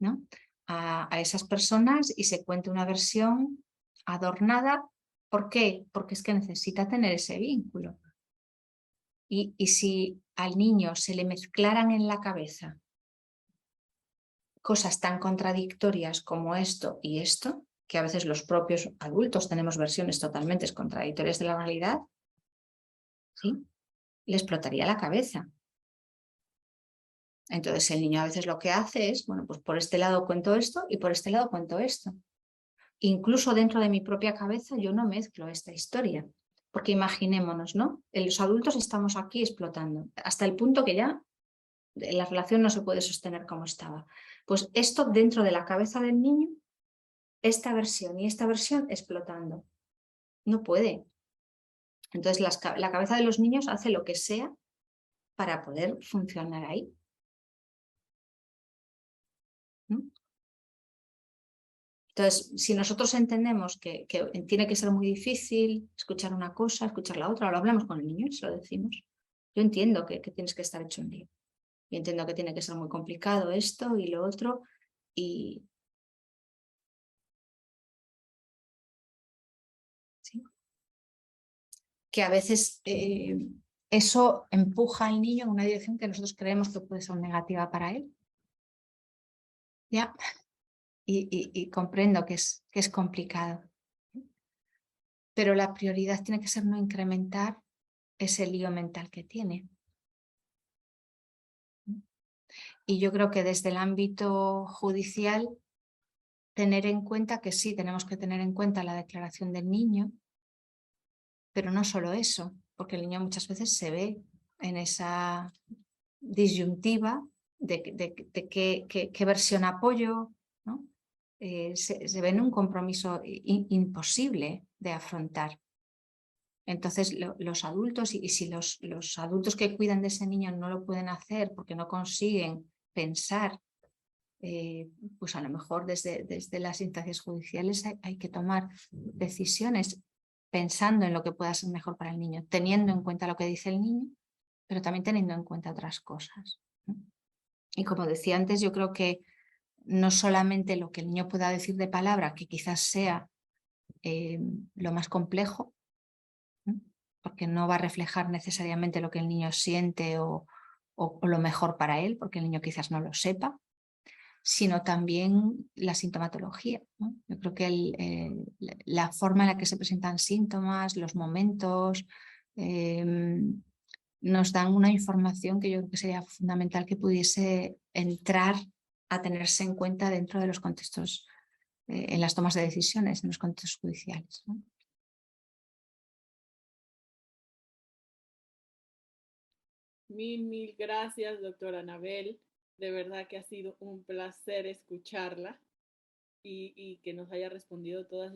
¿no?, a esas personas y se cuente una versión adornada. ¿Por qué? Porque es que necesita tener ese vínculo. Y si al niño se le mezclaran en la cabeza cosas tan contradictorias como esto y esto, que a veces los propios adultos tenemos versiones totalmente contradictorias de la realidad, ¿sí?, le explotaría la cabeza. Entonces el niño a veces lo que hace es, bueno, pues por este lado cuento esto y por este lado cuento esto. Incluso dentro de mi propia cabeza yo no mezclo esta historia, porque imaginémonos, ¿no? Los adultos estamos aquí explotando, hasta el punto que ya la relación no se puede sostener como estaba. Pues esto dentro de la cabeza del niño, esta versión y esta versión explotando. No puede. Entonces la cabeza de los niños hace lo que sea para poder funcionar ahí. Entonces, si nosotros entendemos que tiene que ser muy difícil escuchar una cosa, escuchar la otra, lo hablamos con el niño y se lo decimos. Yo entiendo que tienes que estar hecho un lío. Yo entiendo que tiene que ser muy complicado esto y lo otro. Y ¿sí?, que a veces eso empuja al niño en una dirección que nosotros creemos que puede ser negativa para él. ¿Ya? Y comprendo que es complicado. Pero la prioridad tiene que ser no incrementar ese lío mental que tiene. Y yo creo que desde el ámbito judicial, tener en cuenta que sí, tenemos que tener en cuenta la declaración del niño, pero no solo eso, porque el niño muchas veces se ve en esa disyuntiva de qué versión apoyo, ¿no? Se ve en un compromiso imposible de afrontar. Entonces, los adultos, y si los adultos que cuidan de ese niño no lo pueden hacer porque no consiguen pensar, pues a lo mejor desde las instancias judiciales hay que tomar decisiones pensando en lo que pueda ser mejor para el niño, teniendo en cuenta lo que dice el niño, pero también teniendo en cuenta otras cosas, ¿no? Y como decía antes, yo creo que no solamente lo que el niño pueda decir de palabra, que quizás sea lo más complejo, ¿no? Porque no va a reflejar necesariamente lo que el niño siente o lo mejor para él, porque el niño quizás no lo sepa, sino también la sintomatología, ¿no? Yo creo que la forma en la que se presentan síntomas, los momentos, nos dan una información que yo creo que sería fundamental que pudiese entrar a tenerse en cuenta dentro de los contextos, en las tomas de decisiones, en los contextos judiciales, ¿no? Mil gracias, doctora Anabel. De verdad que ha sido un placer escucharla y que nos haya respondido todos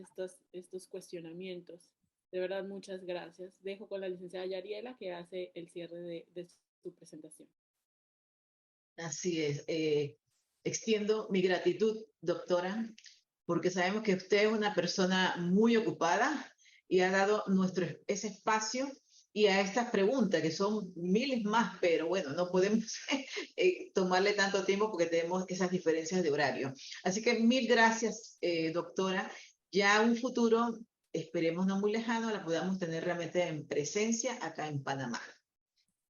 estos cuestionamientos. De verdad, muchas gracias. Dejo con la licenciada Yariela que hace el cierre de su presentación. Así es. Extiendo mi gratitud, doctora, porque sabemos que usted es una persona muy ocupada y ha dado ese espacio y a estas preguntas, que son miles más, pero bueno, no podemos tomarle tanto tiempo porque tenemos esas diferencias de horario. Así que mil gracias, doctora. Ya un futuro, esperemos no muy lejano, la podamos tener realmente en presencia acá en Panamá.